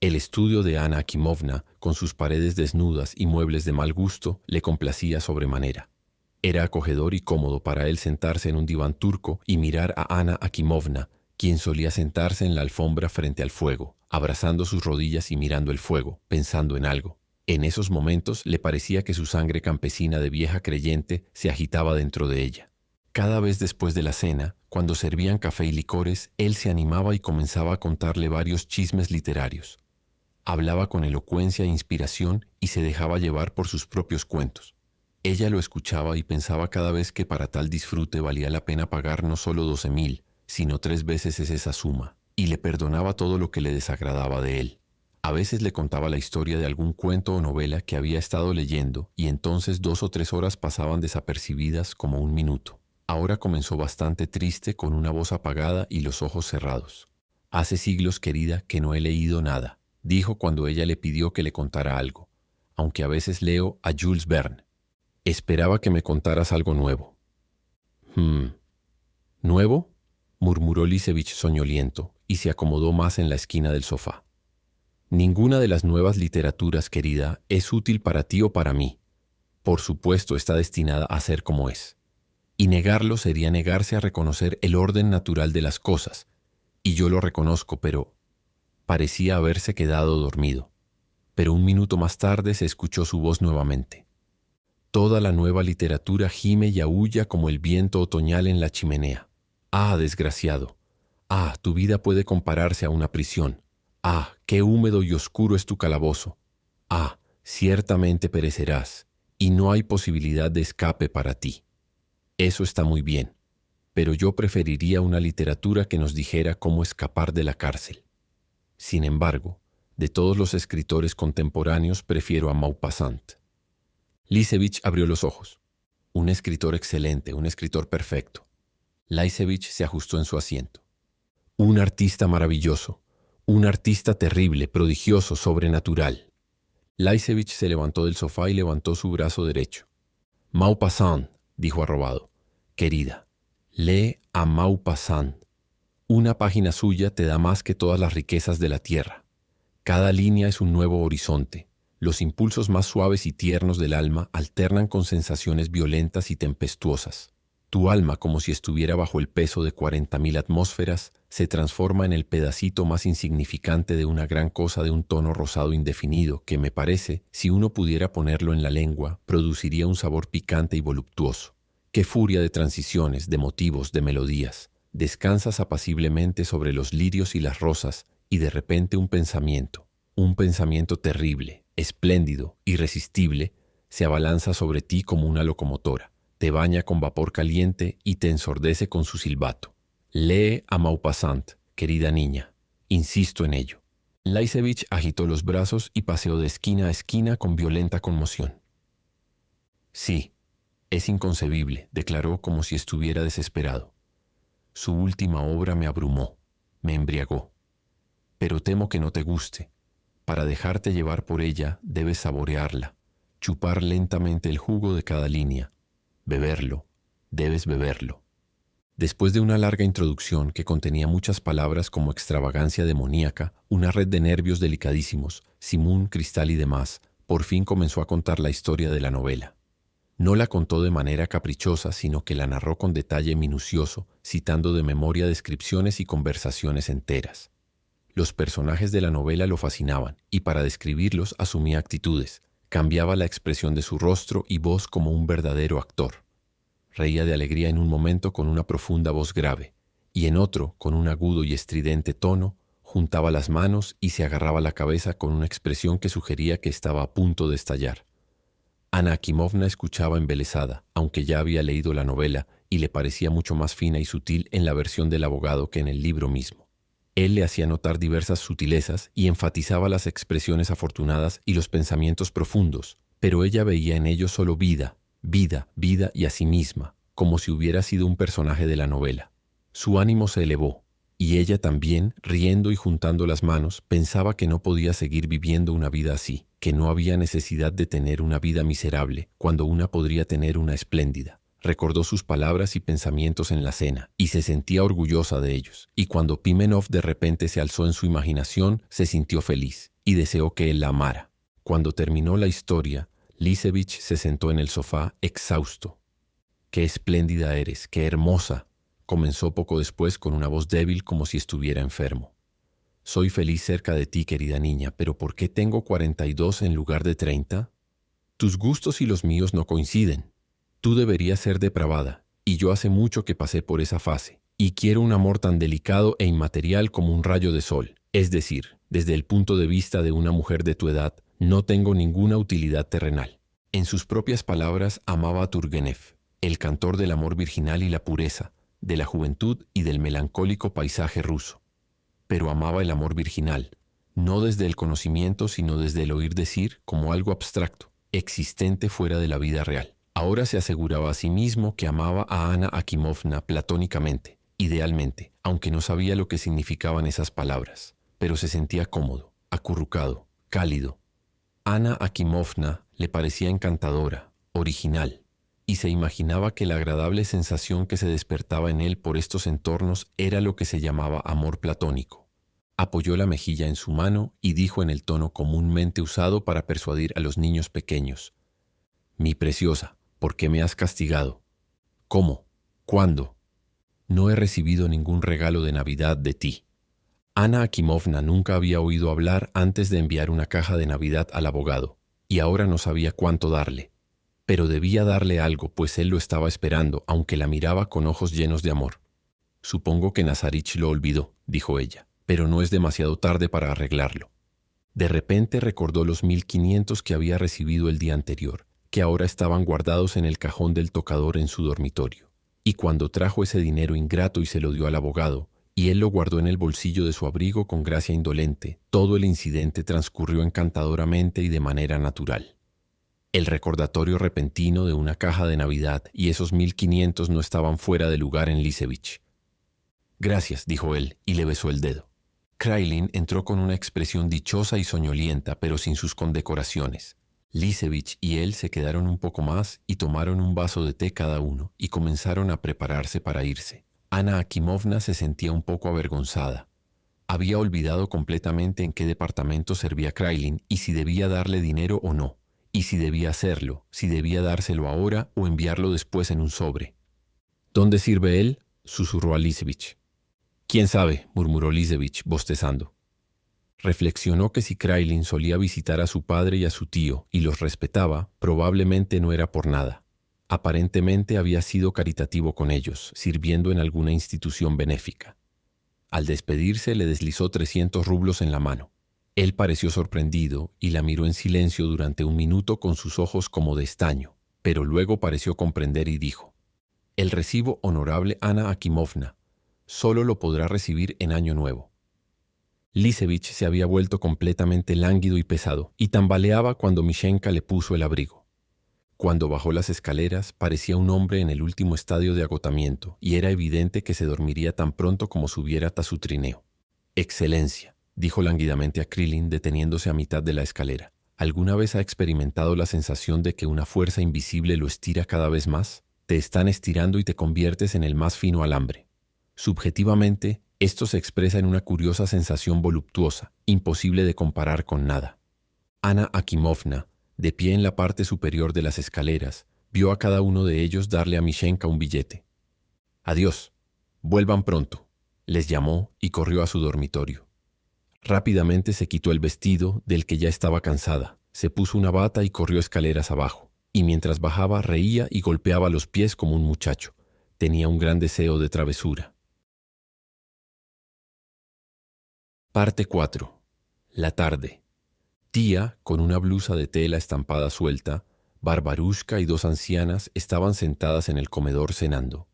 [SPEAKER 1] El estudio de Anna Akimovna, con sus paredes desnudas y muebles de mal gusto, le complacía sobremanera. Era acogedor y cómodo para él sentarse en un diván turco y mirar a Anna Akimovna, quien solía sentarse en la alfombra frente al fuego, abrazando sus rodillas y mirando el fuego, pensando en algo. En esos momentos le parecía que su sangre campesina de vieja creyente se agitaba dentro de ella. Cada vez después de la cena, cuando servían café y licores, él se animaba y comenzaba a contarle varios chismes literarios. Hablaba con elocuencia e inspiración y se dejaba llevar por sus propios cuentos. Ella lo escuchaba y pensaba cada vez que para tal disfrute valía la pena pagar no solo 12.000, sino 3 veces esa suma, y le perdonaba todo lo que le desagradaba de él. A veces le contaba la historia de algún cuento o novela que había estado leyendo, y entonces 2 o 3 horas pasaban desapercibidas como un minuto. Ahora comenzó bastante triste, con una voz apagada y los ojos cerrados. «Hace siglos, querida, que no he leído nada», dijo cuando ella le pidió que le contara algo, «aunque a veces leo a Jules Verne. Esperaba que me contaras algo nuevo». «¿Nuevo?», murmuró Lizevich soñoliento, y se acomodó más en la esquina del sofá. «Ninguna de las nuevas literaturas, querida, es útil para ti o para mí. Por supuesto está destinada a ser como es. Y negarlo sería negarse a reconocer el orden natural de las cosas, y yo lo reconozco, pero...» Parecía haberse quedado dormido, pero un minuto más tarde se escuchó su voz nuevamente. Toda la nueva literatura gime y aúlla como el viento otoñal en la chimenea. Ah, desgraciado. Ah, tu vida puede compararse a una prisión. Ah, qué húmedo y oscuro es tu calabozo. Ah, ciertamente perecerás, y no hay posibilidad de escape para ti. Eso está muy bien, pero yo preferiría una literatura que nos dijera cómo escapar de la cárcel. Sin embargo, de todos los escritores contemporáneos prefiero a Maupassant. Lisevich abrió los ojos. Un escritor excelente, un escritor perfecto. Lisevich se ajustó en su asiento. Un artista maravilloso, un artista terrible, prodigioso, sobrenatural. Lisevich se levantó del sofá y levantó su brazo derecho. Maupassant, dijo arrobado. Querida, lee a Maupassant. Una página suya te da más que todas las riquezas de la tierra. Cada línea es un nuevo horizonte. Los impulsos más suaves y tiernos del alma alternan con sensaciones violentas y tempestuosas. Tu alma, como si estuviera bajo el peso de 40.000 atmósferas, se transforma en el pedacito más insignificante de una gran cosa de un tono rosado indefinido que, me parece, si uno pudiera ponerlo en la lengua, produciría un sabor picante y voluptuoso. ¡Qué furia de transiciones, de motivos, de melodías! Descansas apaciblemente sobre los lirios y las rosas y de repente un pensamiento terrible, espléndido, irresistible, se abalanza sobre ti como una locomotora, te baña con vapor caliente y te ensordece con su silbato. Lee a Maupassant, querida niña. Insisto en ello. Lisevich agitó los brazos y paseó de esquina a esquina con violenta conmoción. Sí, es inconcebible, declaró como si estuviera desesperado. Su última obra me abrumó, me embriagó. Pero temo que no te guste. Para dejarte llevar por ella, debes saborearla, chupar lentamente el jugo de cada línea, beberlo, debes beberlo. Después de una larga introducción que contenía muchas palabras como extravagancia demoníaca, una red de nervios delicadísimos, simún, cristal y demás, por fin comenzó a contar la historia de la novela. No la contó de manera caprichosa, sino que la narró con detalle minucioso, citando de memoria descripciones y conversaciones enteras. Los personajes de la novela lo fascinaban, y para describirlos asumía actitudes, cambiaba la expresión de su rostro y voz como un verdadero actor. Reía de alegría en un momento con una profunda voz grave, y en otro, con un agudo y estridente tono, juntaba las manos y se agarraba la cabeza con una expresión que sugería que estaba a punto de estallar. Anna Akimovna escuchaba embelesada, aunque ya había leído la novela y le parecía mucho más fina y sutil en la versión del abogado que en el libro mismo. Él le hacía notar diversas sutilezas y enfatizaba las expresiones afortunadas y los pensamientos profundos, pero ella veía en ellos solo vida, vida, vida y a sí misma, como si hubiera sido un personaje de la novela. Su ánimo se elevó, y ella también, riendo y juntando las manos, pensaba que no podía seguir viviendo una vida así, que no había necesidad de tener una vida miserable cuando una podría tener una espléndida. Recordó sus palabras y pensamientos en la cena, y se sentía orgullosa de ellos. Y cuando Pimenov de repente se alzó en su imaginación, se sintió feliz, y deseó que él la amara. Cuando terminó la historia, Lisevich se sentó en el sofá, exhausto. «¡Qué espléndida eres! ¡Qué hermosa!», comenzó poco después con una voz débil como si estuviera enfermo. «Soy feliz cerca de ti, querida niña, pero ¿por qué tengo 42 en lugar de 30? Tus gustos y los míos no coinciden. Tú deberías ser depravada, y yo hace mucho que pasé por esa fase, y quiero un amor tan delicado e inmaterial como un rayo de sol. Es decir, desde el punto de vista de una mujer de tu edad, no tengo ninguna utilidad terrenal». En sus propias palabras, amaba a Turgenev, el cantor del amor virginal y la pureza, de la juventud y del melancólico paisaje ruso. Pero amaba el amor virginal, no desde el conocimiento, sino desde el oír decir como algo abstracto, existente fuera de la vida real. Ahora se aseguraba a sí mismo que amaba a Anna Akimovna platónicamente, idealmente, aunque no sabía lo que significaban esas palabras, pero se sentía cómodo, acurrucado, cálido. Anna Akimovna le parecía encantadora, original, y se imaginaba que la agradable sensación que se despertaba en él por estos entornos era lo que se llamaba amor platónico. Apoyó la mejilla en su mano y dijo en el tono comúnmente usado para persuadir a los niños pequeños: «Mi preciosa, ¿por qué me has castigado? ¿Cómo? ¿Cuándo? No he recibido ningún regalo de Navidad de ti». Anna Akimovna nunca había oído hablar antes de enviar una caja de Navidad al abogado, y ahora no sabía cuánto darle. Pero debía darle algo, pues él lo estaba esperando, aunque la miraba con ojos llenos de amor. Supongo que Nazarich lo olvidó, dijo ella, pero no es demasiado tarde para arreglarlo. De repente recordó los 1.500 que había recibido el día anterior, que ahora estaban guardados en el cajón del tocador en su dormitorio. Y cuando trajo ese dinero ingrato y se lo dio al abogado, y él lo guardó en el bolsillo de su abrigo con gracia indolente, todo el incidente transcurrió encantadoramente y de manera natural. El recordatorio repentino de una caja de Navidad y esos 1.500 no estaban fuera de lugar en Lisevich. «Gracias», dijo él, y le besó el dedo. Krailin entró con una expresión dichosa y soñolienta, pero sin sus condecoraciones. Lisevich y él se quedaron un poco más y tomaron un vaso de té cada uno y comenzaron a prepararse para irse. Anna Akimovna se sentía un poco avergonzada. Había olvidado completamente en qué departamento servía Krailin y si debía darle dinero o no, y si debía hacerlo, si debía dárselo ahora o enviarlo después en un sobre. «¿Dónde sirve él?», susurró a Lisevich. «¿Quién sabe?», murmuró Lisevich, bostezando. Reflexionó que si Krailin solía visitar a su padre y a su tío y los respetaba, probablemente no era por nada. Aparentemente había sido caritativo con ellos, sirviendo en alguna institución benéfica. Al despedirse le deslizó 300 rublos en la mano. Él pareció sorprendido y la miró en silencio durante un minuto con sus ojos como de estaño, pero luego pareció comprender y dijo: «El recibo, honorable Anna Akimovna. Solo lo podrá recibir en Año Nuevo». Lisevich se había vuelto completamente lánguido y pesado, y tambaleaba cuando Mishenka le puso el abrigo. Cuando bajó las escaleras, parecía un hombre en el último estadio de agotamiento, y era evidente que se dormiría tan pronto como subiera tras su trineo. «Excelencia», dijo lánguidamente a Krillin, deteniéndose a mitad de la escalera. «¿Alguna vez ha experimentado la sensación de que una fuerza invisible lo estira cada vez más? Te están estirando y te conviertes en el más fino alambre. Subjetivamente, esto se expresa en una curiosa sensación voluptuosa, imposible de comparar con nada». Anna Akimovna, de pie en la parte superior de las escaleras, vio a cada uno de ellos darle a Mishenka un billete. «Adiós, vuelvan pronto», les llamó y corrió a su dormitorio. Rápidamente se quitó el vestido, del que ya estaba cansada, se puso una bata y corrió escaleras abajo, y mientras bajaba reía y golpeaba los pies como un muchacho. Tenía un gran deseo de travesura. Parte 4. La tarde. Tía, con una blusa de tela estampada suelta, Barbarushka y 2 ancianas estaban sentadas en el comedor cenando.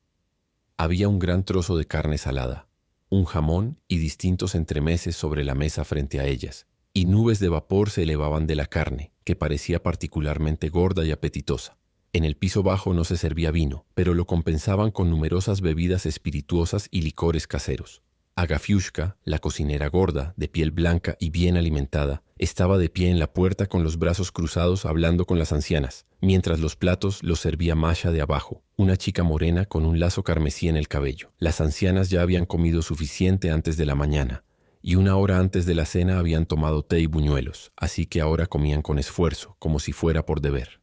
[SPEAKER 1] Había un gran trozo de carne salada, un jamón y distintos entremeses sobre la mesa frente a ellas, y nubes de vapor se elevaban de la carne, que parecía particularmente gorda y apetitosa. En el piso bajo no se servía vino, pero lo compensaban con numerosas bebidas espirituosas y licores caseros. Agafiushka, la cocinera gorda, de piel blanca y bien alimentada, estaba de pie en la puerta con los brazos cruzados hablando con las ancianas, mientras los platos los servía Masha de abajo, una chica morena con un lazo carmesí en el cabello. Las ancianas ya habían comido suficiente antes de la mañana, y 1 hora antes de la cena habían tomado té y buñuelos, así que ahora comían con esfuerzo, como si fuera por deber.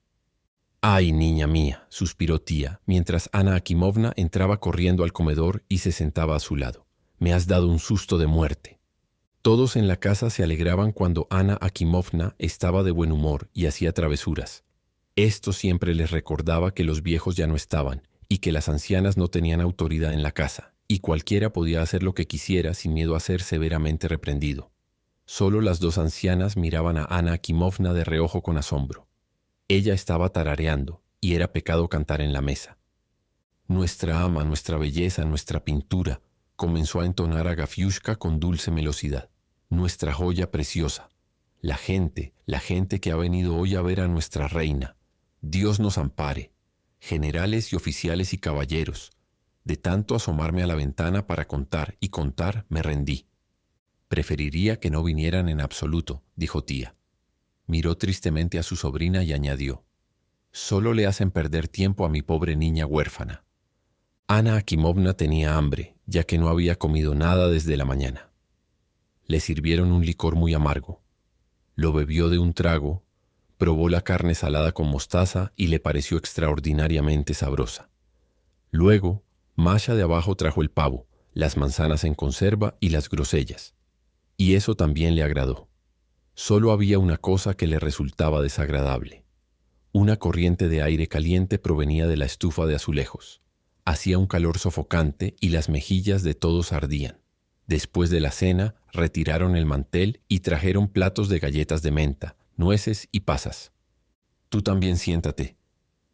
[SPEAKER 1] «Ay, niña mía», suspiró tía, mientras Anna Akimovna entraba corriendo al comedor y se sentaba a su lado. «Me has dado un susto de muerte». Todos en la casa se alegraban cuando Anna Akimovna estaba de buen humor y hacía travesuras. Esto siempre les recordaba que los viejos ya no estaban y que las ancianas no tenían autoridad en la casa, y cualquiera podía hacer lo que quisiera sin miedo a ser severamente reprendido. Solo las 2 ancianas miraban a Anna Akimovna de reojo con asombro. Ella estaba tarareando, y era pecado cantar en la mesa. «Nuestra ama, nuestra belleza, nuestra pintura», comenzó a entonar Agafiushka con dulce melosidad. «Nuestra joya preciosa. La gente que ha venido hoy a ver a nuestra reina. Dios nos ampare. Generales y oficiales y caballeros. De tanto asomarme a la ventana para contar y contar, me rendí». «Preferiría que no vinieran en absoluto», dijo tía. Miró tristemente a su sobrina y añadió: «Solo le hacen perder tiempo a mi pobre niña huérfana». Anna Akimovna tenía hambre, ya que no había comido nada desde la mañana. Le sirvieron un licor muy amargo. Lo bebió de un trago, probó la carne salada con mostaza y le pareció extraordinariamente sabrosa. Luego, Masha de abajo trajo el pavo, las manzanas en conserva y las grosellas. Y eso también le agradó. Solo había una cosa que le resultaba desagradable: Una corriente de aire caliente provenía de la estufa de azulejos. Hacía un calor sofocante y las mejillas de todos ardían. Después de la cena, retiraron el mantel y trajeron platos de galletas de menta, nueces y pasas. «Tú también siéntate.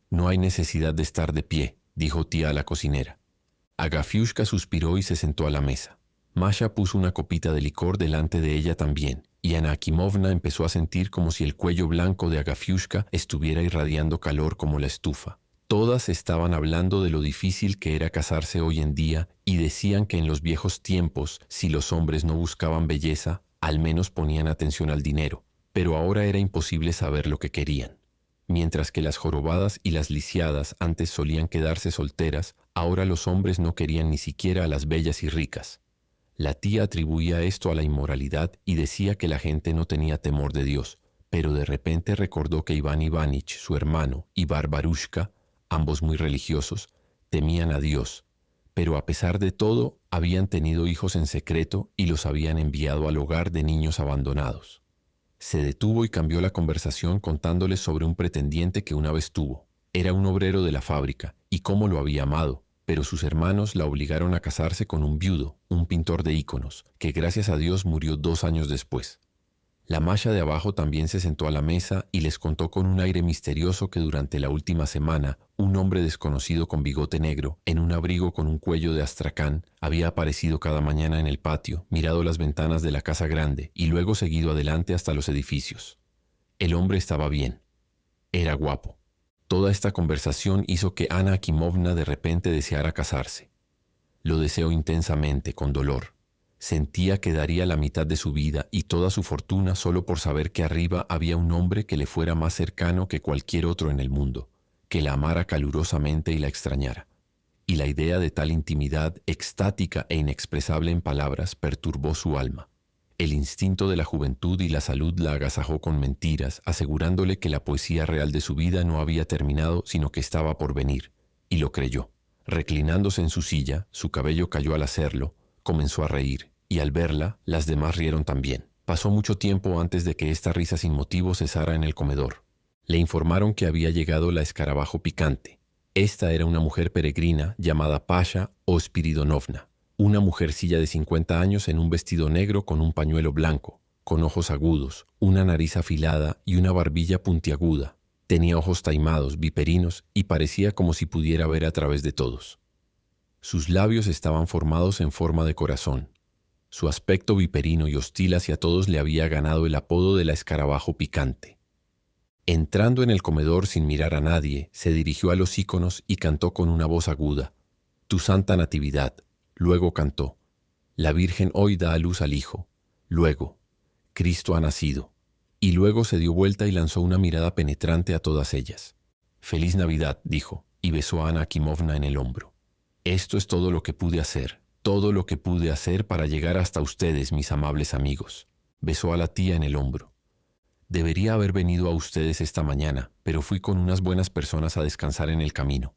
[SPEAKER 1] No hay necesidad de estar de pie», dijo tía a la cocinera. Agafiushka suspiró y se sentó a la mesa. Masha puso una copita de licor delante de ella también, y Anna Akimovna empezó a sentir como si el cuello blanco de Agafiushka estuviera irradiando calor como la estufa. Todas estaban hablando de lo difícil que era casarse hoy en día y decían que en los viejos tiempos, si los hombres no buscaban belleza, al menos ponían atención al dinero, pero ahora era imposible saber lo que querían. Mientras que las jorobadas y las lisiadas antes solían quedarse solteras, ahora los hombres no querían ni siquiera a las bellas y ricas. La tía atribuía esto a la inmoralidad y decía que la gente no tenía temor de Dios, pero de repente recordó que Iván Ivánich, su hermano, y Barbarushka, ambos muy religiosos, temían a Dios, pero a pesar de todo habían tenido hijos en secreto y los habían enviado al hogar de niños abandonados. Se detuvo y cambió la conversación contándoles sobre un pretendiente que una vez tuvo. Era un obrero de la fábrica y cómo lo había amado, pero sus hermanos la obligaron a casarse con un viudo, un pintor de íconos, que gracias a Dios murió 2 años después. La Masha de abajo también se sentó a la mesa y les contó con un aire misterioso que durante la última semana un hombre desconocido con bigote negro, en un abrigo con un cuello de astracán, había aparecido cada mañana en el patio, mirado las ventanas de la casa grande y luego seguido adelante hasta los edificios. El hombre estaba bien. Era guapo. Toda esta conversación hizo que Anna Akimovna de repente deseara casarse. Lo deseó intensamente, con dolor. Sentía que daría la mitad de su vida y toda su fortuna solo por saber que arriba había un hombre que le fuera más cercano que cualquier otro en el mundo, que la amara calurosamente y la extrañara. Y la idea de tal intimidad, extática e inexpresable en palabras, perturbó su alma. El instinto de la juventud y la salud la agasajó con mentiras, asegurándole que la poesía real de su vida no había terminado, sino que estaba por venir, y lo creyó. Reclinándose en su silla, su cabello cayó al hacerlo, comenzó a reír, y al verla, las demás rieron también. Pasó mucho tiempo antes de que esta risa sin motivo cesara en el comedor. Le informaron que había llegado la escarabajo picante. Esta era una mujer peregrina llamada Pasha o Spiridonovna, una mujercilla de 50 años en un vestido negro con un pañuelo blanco, con ojos agudos, una nariz afilada y una barbilla puntiaguda. Tenía ojos taimados, viperinos, y parecía como si pudiera ver a través de todos. Sus labios estaban formados en forma de corazón. Su aspecto viperino y hostil hacia todos le había ganado el apodo de la escarabajo picante. Entrando en el comedor sin mirar a nadie, se dirigió a los íconos y cantó con una voz aguda: «Tu santa natividad». Luego cantó: «La Virgen hoy da a luz al Hijo». Luego: «Cristo ha nacido». Y luego se dio vuelta y lanzó una mirada penetrante a todas ellas. «Feliz Navidad», dijo, y besó a Anna Akimovna en el hombro. «Esto es todo lo que pude hacer, todo lo que pude hacer para llegar hasta ustedes, mis amables amigos». Besó a la tía en el hombro. «Debería haber venido a ustedes esta mañana, pero fui con unas buenas personas a descansar en el camino».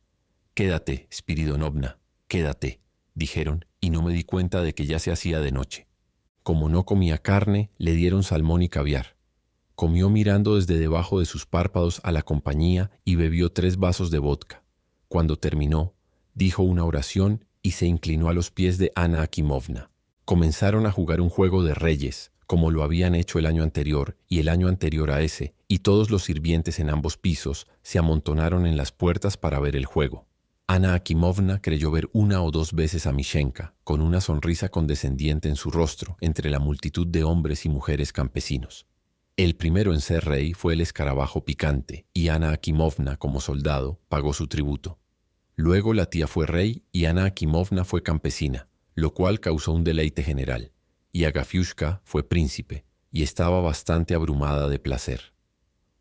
[SPEAKER 1] «Quédate, Spiridonovna, quédate», dijeron, y no me di cuenta de que ya se hacía de noche. Como no comía carne, le dieron salmón y caviar. Comió mirando desde debajo de sus párpados a la compañía y bebió 3 vasos de vodka. Cuando terminó, dijo una oración y se inclinó a los pies de Anna Akimovna. Comenzaron a jugar un juego de reyes, como lo habían hecho el año anterior y el año anterior a ese, y todos los sirvientes en ambos pisos se amontonaron en las puertas para ver el juego. Anna Akimovna creyó ver 1 o 2 veces a Mishenka, con una sonrisa condescendiente en su rostro, entre la multitud de hombres y mujeres campesinos. El primero en ser rey fue el escarabajo picante, y Anna Akimovna, como soldado, pagó su tributo. Luego la tía fue rey y Anna Akimovna fue campesina, lo cual causó un deleite general, y Agafiushka fue príncipe, y estaba bastante abrumada de placer.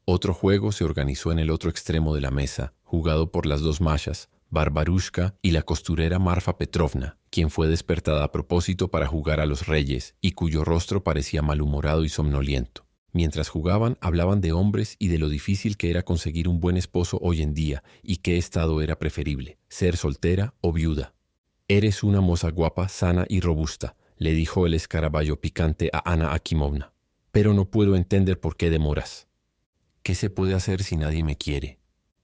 [SPEAKER 1] Otro juego se organizó en el otro extremo de la mesa, jugado por las 2 mashas, Barbarushka y la costurera Marfa Petrovna, quien fue despertada a propósito para jugar a los reyes y cuyo rostro parecía malhumorado y somnoliento. Mientras jugaban, hablaban de hombres y de lo difícil que era conseguir un buen esposo hoy en día y qué estado era preferible, ser soltera o viuda. «Eres una moza guapa, sana y robusta», le dijo el escarabajo picante a Anna Akimovna. «Pero no puedo entender por qué demoras». ¿Qué se puede hacer si nadie me quiere?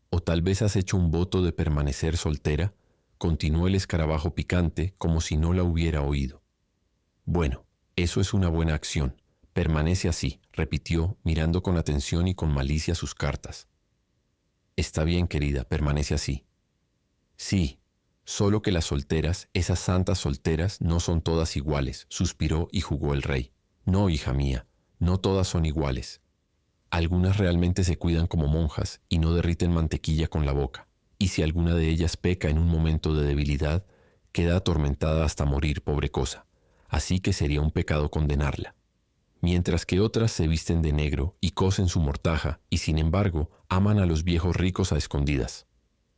[SPEAKER 1] ¿O tal vez has hecho un voto de permanecer soltera? Continuó el escarabajo picante como si no la hubiera oído. Bueno, eso es una buena acción. Permanece así, repitió, mirando con atención y con malicia sus cartas. Está bien, querida, permanece así. Sí, solo que las solteras, esas santas solteras, no son todas iguales, suspiró y jugó el rey. No, hija mía, no todas son iguales. Algunas realmente se cuidan como monjas y no derriten mantequilla con la boca. Y si alguna de ellas peca en un momento de debilidad, queda atormentada hasta morir, pobre cosa. Así que sería un pecado condenarla. Mientras que otras se visten de negro y cosen su mortaja y sin embargo aman a los viejos ricos a escondidas.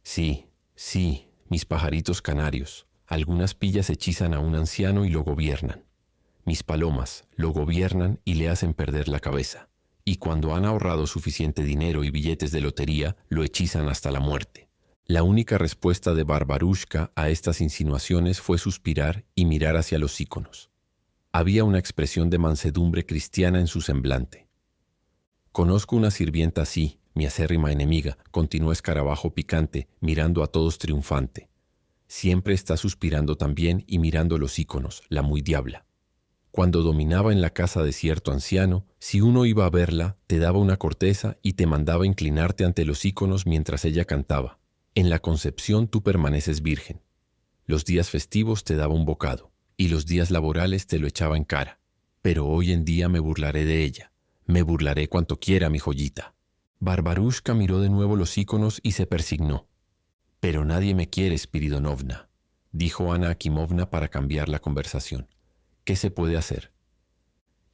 [SPEAKER 1] Sí, sí, mis pajaritos canarios, algunas pillas hechizan a un anciano y lo gobiernan. Mis palomas lo gobiernan y le hacen perder la cabeza. Y cuando han ahorrado suficiente dinero y billetes de lotería, lo hechizan hasta la muerte. La única respuesta de Barbarushka a estas insinuaciones fue suspirar y mirar hacia los íconos. Había una expresión de mansedumbre cristiana en su semblante. Conozco una sirvienta así, mi acérrima enemiga, continuó Escarabajo Picante, mirando a todos triunfante. Siempre está suspirando también y mirando los íconos, la muy diabla. Cuando dominaba en la casa de cierto anciano, si uno iba a verla, te daba una corteza y te mandaba inclinarte ante los íconos mientras ella cantaba. En la Concepción tú permaneces virgen. Los días festivos te daba un bocado, y los días laborales te lo echaba en cara. Pero hoy en día me burlaré de ella. Me burlaré cuanto quiera, mi joyita. Barbarushka miró de nuevo los íconos y se persignó. Pero nadie me quiere, Spiridonovna, dijo Ana Akimovna para cambiar la conversación. ¿Qué se puede hacer?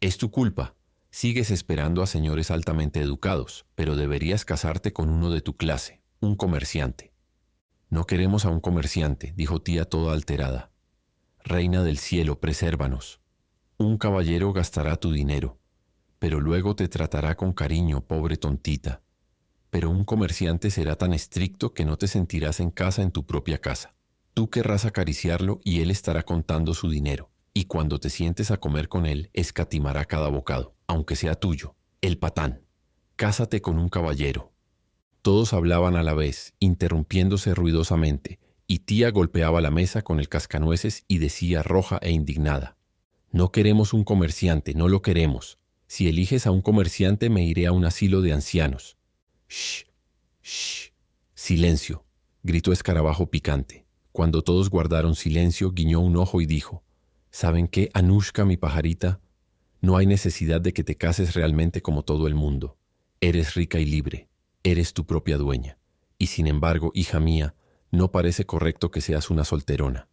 [SPEAKER 1] Es tu culpa. Sigues esperando a señores altamente educados, pero deberías casarte con uno de tu clase, un comerciante. No queremos a un comerciante, dijo tía toda alterada. Reina del cielo, presérvanos. Un caballero gastará tu dinero, pero luego te tratará con cariño, pobre tontita. Pero un comerciante será tan estricto que no te sentirás en casa en tu propia casa. Tú querrás acariciarlo y él estará contando su dinero. Y cuando te sientes a comer con él, escatimará cada bocado, aunque sea tuyo. El patán. Cásate con un caballero. Todos hablaban a la vez, interrumpiéndose ruidosamente, y tía golpeaba la mesa con el cascanueces y decía roja e indignada. No queremos un comerciante, no lo queremos. Si eliges a un comerciante me iré a un asilo de ancianos. Shh, shh. Silencio, gritó Escarabajo Picante. Cuando todos guardaron silencio, guiñó un ojo y dijo, ¿saben qué, Anushka, mi pajarita? No hay necesidad de que te cases realmente como todo el mundo. Eres rica y libre. Eres tu propia dueña. Y sin embargo, hija mía, no parece correcto que seas una solterona.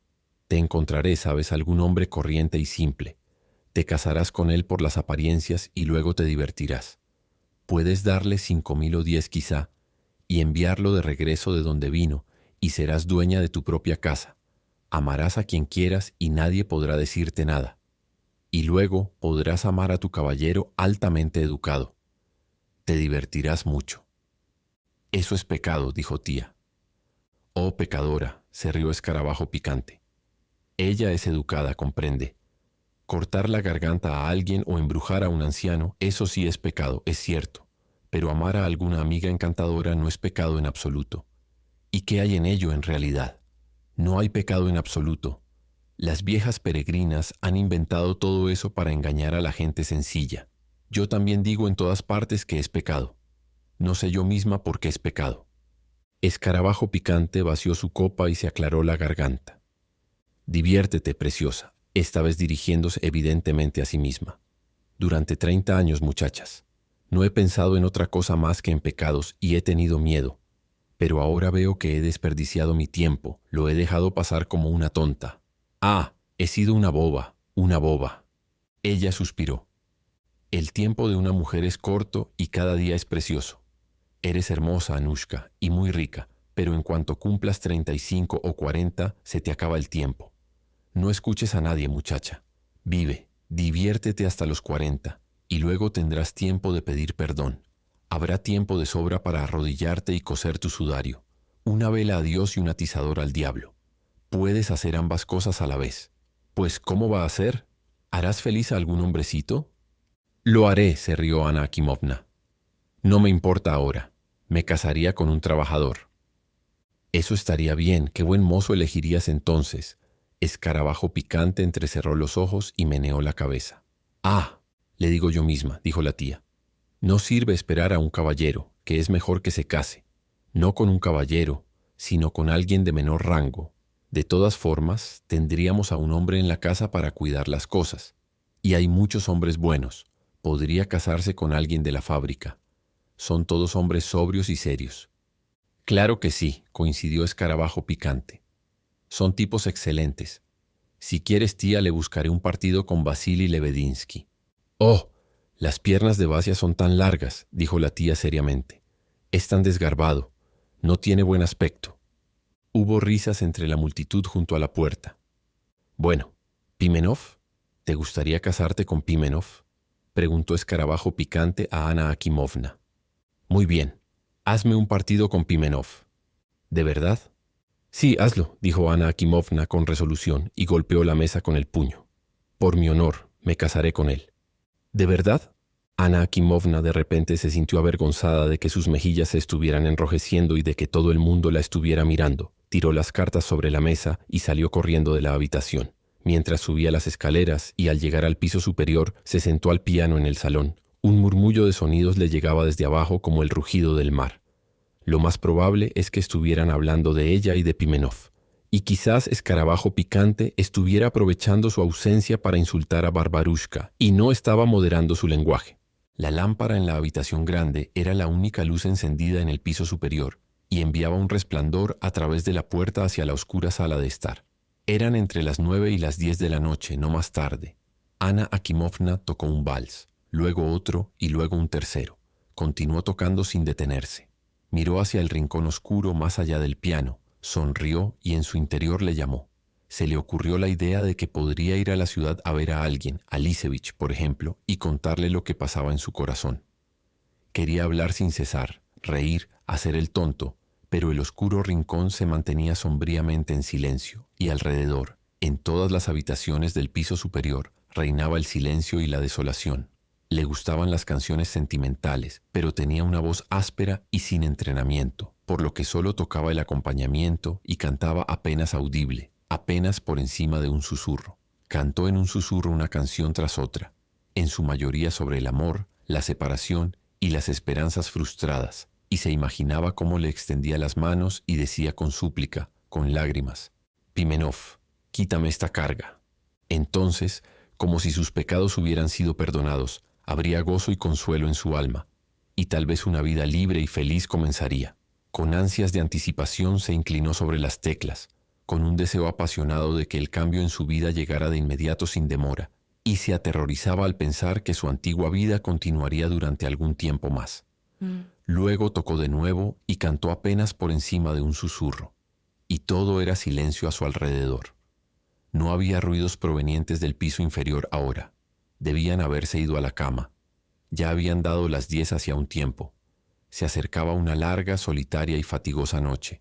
[SPEAKER 1] Te encontraré, sabes, algún hombre corriente y simple. Te casarás con él por las apariencias y luego te divertirás. Puedes darle 5,000 o 10 quizá, y enviarlo de regreso de donde vino, y serás dueña de tu propia casa. Amarás a quien quieras y nadie podrá decirte nada. Y luego podrás amar a tu caballero altamente educado. Te divertirás mucho. Eso es pecado, dijo tía. Oh, pecadora, se rió Escarabajo Picante. Ella es educada, comprende. Cortar la garganta a alguien o embrujar a un anciano, eso sí es pecado, es cierto. Pero amar a alguna amiga encantadora no es pecado en absoluto. ¿Y qué hay en ello en realidad? No hay pecado en absoluto. Las viejas peregrinas han inventado todo eso para engañar a la gente sencilla. Yo también digo en todas partes que es pecado. No sé yo misma por qué es pecado. Escarabajo Picante vació su copa y se aclaró la garganta. Diviértete, preciosa, esta vez dirigiéndose evidentemente a sí misma. Durante 30 años, muchachas, no he pensado en otra cosa más que en pecados y he tenido miedo. Pero ahora veo que he desperdiciado mi tiempo, lo he dejado pasar como una tonta. Ah, he sido una boba, una boba. Ella suspiró. El tiempo de una mujer es corto y cada día es precioso. Eres hermosa, Anushka, y muy rica, pero en cuanto cumplas 35 o 40, se te acaba el tiempo. No escuches a nadie, muchacha. Vive, diviértete hasta los 40, y luego tendrás tiempo de pedir perdón. Habrá tiempo de sobra para arrodillarte y coser tu sudario. Una vela a Dios y un atizador al diablo. Puedes hacer ambas cosas a la vez. Pues, ¿cómo va a ser? ¿Harás feliz a algún hombrecito? Lo haré, se rió Ana Akimovna. No me importa ahora. Me casaría con un trabajador. Eso estaría bien. Qué buen mozo elegirías entonces. Escarabajo Picante entrecerró los ojos y meneó la cabeza. Ah, le digo yo misma, dijo la tía. No sirve esperar a un caballero, que es mejor que se case. No con un caballero, sino con alguien de menor rango. De todas formas, tendríamos a un hombre en la casa para cuidar las cosas. Y hay muchos hombres buenos. Podría casarse con alguien de la fábrica. Son todos hombres sobrios y serios. Claro que sí, coincidió Escarabajo Picante. Son tipos excelentes. Si quieres, tía, le buscaré un partido con Vasily Lebedinsky. Oh, las piernas de Vasia son tan largas, dijo la tía seriamente. Es tan desgarbado. No tiene buen aspecto. Hubo risas entre la multitud junto a la puerta. Bueno, ¿Pimenov? ¿Te gustaría casarte con Pimenov? Preguntó Escarabajo Picante a Ana Akimovna. Muy bien, hazme un partido con Pimenov. ¿De verdad? Sí, hazlo, dijo Ana Akimovna con resolución y golpeó la mesa con el puño. Por mi honor, me casaré con él. ¿De verdad? Ana Akimovna de repente se sintió avergonzada de que sus mejillas se estuvieran enrojeciendo y de que todo el mundo la estuviera mirando. Tiró las cartas sobre la mesa y salió corriendo de la habitación. Mientras subía las escaleras y al llegar al piso superior se sentó al piano en el salón. Un murmullo de sonidos le llegaba desde abajo como el rugido del mar. Lo más probable es que estuvieran hablando de ella y de Pimenov. Y quizás Escarabajo Picante estuviera aprovechando su ausencia para insultar a Barbarushka y no estaba moderando su lenguaje. La lámpara en la habitación grande era la única luz encendida en el piso superior y enviaba un resplandor a través de la puerta hacia la oscura sala de estar. Eran entre las 9 y las 10 de la noche, no más tarde. Ana Akimovna tocó un vals, luego otro y luego un tercero. Continuó tocando sin detenerse. Miró hacia el rincón oscuro más allá del piano, sonrió y en su interior le llamó. Se le ocurrió la idea de que podría ir a la ciudad a ver a alguien, a Lisevich, por ejemplo, y contarle lo que pasaba en su corazón. Quería hablar sin cesar, reír, hacer el tonto, pero el oscuro rincón se mantenía sombríamente en silencio, y alrededor, en todas las habitaciones del piso superior, reinaba el silencio y la desolación. Le gustaban las canciones sentimentales, pero tenía una voz áspera y sin entrenamiento, por lo que solo tocaba el acompañamiento y cantaba apenas audible, apenas por encima de un susurro. Cantó en un susurro una canción tras otra, en su mayoría sobre el amor, la separación y las esperanzas frustradas, y se imaginaba cómo le extendía las manos y decía con súplica, con lágrimas, «Pimenov, quítame esta carga». Entonces, como si sus pecados hubieran sido perdonados, habría gozo y consuelo en su alma, y tal vez una vida libre y feliz comenzaría. Con ansias de anticipación se inclinó sobre las teclas, con un deseo apasionado de que el cambio en su vida llegara de inmediato sin demora, y se aterrorizaba al pensar que su antigua vida continuaría durante algún tiempo más. Luego tocó de nuevo y cantó apenas por encima de un susurro, y todo era silencio a su alrededor. No había ruidos provenientes del piso inferior ahora. Debían haberse ido a la cama. Ya habían dado las 10 hacía un tiempo. Se acercaba una larga, solitaria y fatigosa noche.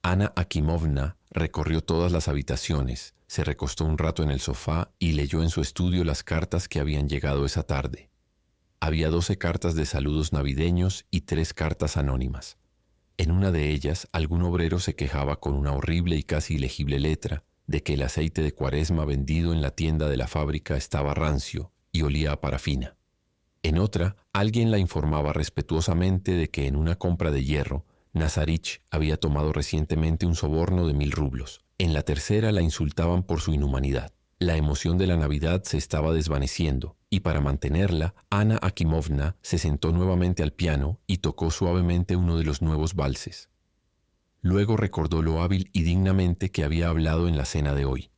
[SPEAKER 1] Ana Akimovna recorrió todas las habitaciones, se recostó un rato en el sofá y leyó en su estudio las cartas que habían llegado esa tarde. Había 12 cartas de saludos navideños y 3 cartas anónimas. En una de ellas, algún obrero se quejaba con una horrible y casi ilegible letra de que el aceite de Cuaresma vendido en la tienda de la fábrica estaba rancio y olía a parafina. En otra, alguien la informaba respetuosamente de que en una compra de hierro, Nazarich había tomado recientemente un soborno de 1000 rublos. En la tercera la insultaban por su inhumanidad. La emoción de la Navidad se estaba desvaneciendo, y para mantenerla, Ana Akimovna se sentó nuevamente al piano y tocó suavemente uno de los nuevos valses. Luego recordó lo hábil y dignamente que había hablado en la cena de hoy.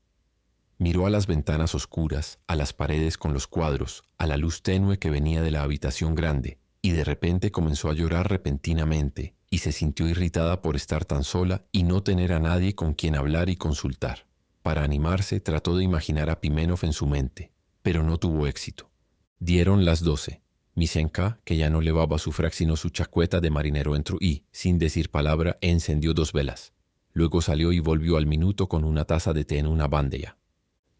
[SPEAKER 1] Miró a las ventanas oscuras, a las paredes con los cuadros, a la luz tenue que venía de la habitación grande, y de repente comenzó a llorar repentinamente, y se sintió irritada por estar tan sola y no tener a nadie con quien hablar y consultar. Para animarse trató de imaginar a Pimenov en su mente, pero no tuvo éxito. Dieron las 12. Misenka, que ya no levaba su frac sino su chaqueta de marinero, entró y, sin decir palabra, encendió 2 velas. Luego salió y volvió al minuto con una taza de té en una bandeja.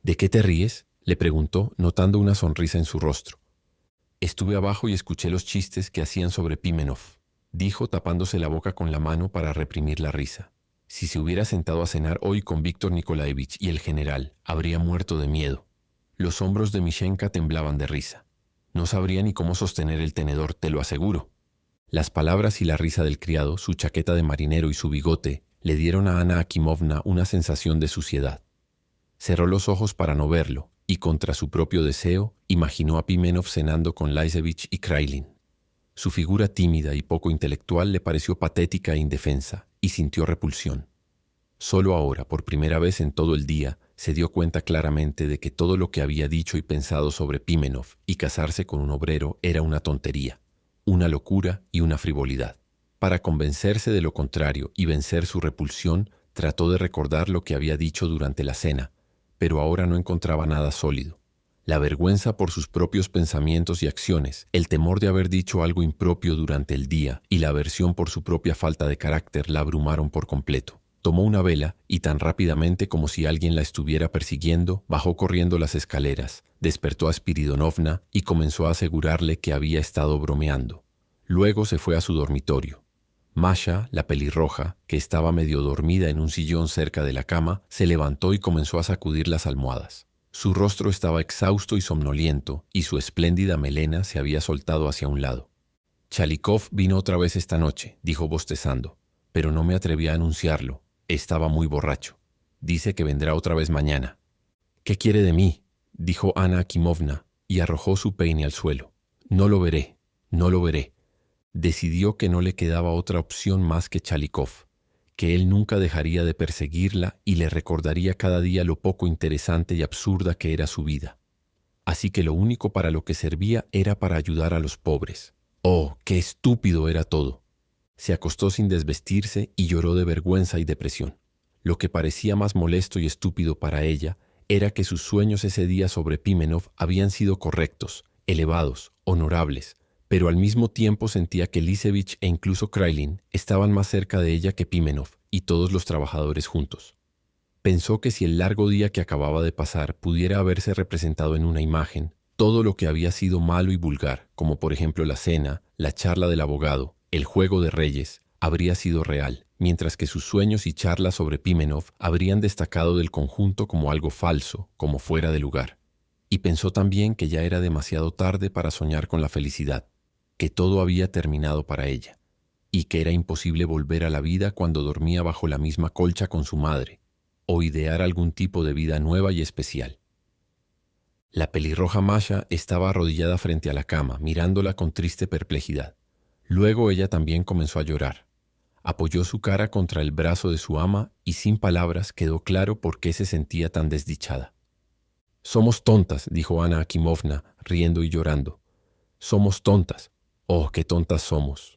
[SPEAKER 1] «¿De qué te ríes?», le preguntó, notando una sonrisa en su rostro. Estuve abajo y escuché los chistes que hacían sobre Pimenov, dijo tapándose la boca con la mano para reprimir la risa. Si se hubiera sentado a cenar hoy con Víctor Nikolaevich y el general, habría muerto de miedo. Los hombros de Mishenka temblaban de risa. No sabría ni cómo sostener el tenedor, te lo aseguro. Las palabras y la risa del criado, su chaqueta de marinero y su bigote, le dieron a Anna Akimovna una sensación de suciedad. Cerró los ojos para no verlo, y contra su propio deseo, imaginó a Pimenov cenando con Laisevich y Krailin. Su figura tímida y poco intelectual le pareció patética e indefensa, y sintió repulsión. Solo ahora, por primera vez en todo el día, se dio cuenta claramente de que todo lo que había dicho y pensado sobre Pimenov y casarse con un obrero era una tontería, una locura y una frivolidad. Para convencerse de lo contrario y vencer su repulsión, trató de recordar lo que había dicho durante la cena, pero ahora no encontraba nada sólido. La vergüenza por sus propios pensamientos y acciones, el temor de haber dicho algo impropio durante el día y la aversión por su propia falta de carácter la abrumaron por completo. Tomó una vela y tan rápidamente como si alguien la estuviera persiguiendo, bajó corriendo las escaleras, despertó a Spiridonovna y comenzó a asegurarle que había estado bromeando. Luego se fue a su dormitorio. Masha, la pelirroja, que estaba medio dormida en un sillón cerca de la cama, se levantó y comenzó a sacudir las almohadas. Su rostro estaba exhausto y somnoliento, y su espléndida melena se había soltado hacia un lado. Chalikov vino otra vez esta noche, dijo bostezando, pero no me atreví a anunciarlo. Estaba muy borracho. Dice que vendrá otra vez mañana. ¿Qué quiere de mí?, dijo Anna Akimovna, y arrojó su peine al suelo. No lo veré, no lo veré. Decidió que no le quedaba otra opción más que Chalikov, que él nunca dejaría de perseguirla y le recordaría cada día lo poco interesante y absurda que era su vida. Así que lo único para lo que servía era para ayudar a los pobres. ¡Oh, qué estúpido era todo! Se acostó sin desvestirse y lloró de vergüenza y depresión. Lo que parecía más molesto y estúpido para ella era que sus sueños ese día sobre Pimenov habían sido correctos, elevados, honorables, pero al mismo tiempo sentía que Lisevich e incluso Krailin estaban más cerca de ella que Pimenov y todos los trabajadores juntos. Pensó que si el largo día que acababa de pasar pudiera haberse representado en una imagen, todo lo que había sido malo y vulgar, como por ejemplo la cena, la charla del abogado, el juego de reyes, habría sido real, mientras que sus sueños y charlas sobre Pimenov habrían destacado del conjunto como algo falso, como fuera de lugar. Y pensó también que ya era demasiado tarde para soñar con la felicidad, que todo había terminado para ella, y que era imposible volver a la vida cuando dormía bajo la misma colcha con su madre, o idear algún tipo de vida nueva y especial. La pelirroja Masha estaba arrodillada frente a la cama, mirándola con triste perplejidad. Luego ella también comenzó a llorar. Apoyó su cara contra el brazo de su ama y sin palabras quedó claro por qué se sentía tan desdichada. «Somos tontas», dijo Anna Akimovna, riendo y llorando. «Somos tontas. Oh, qué tontas somos».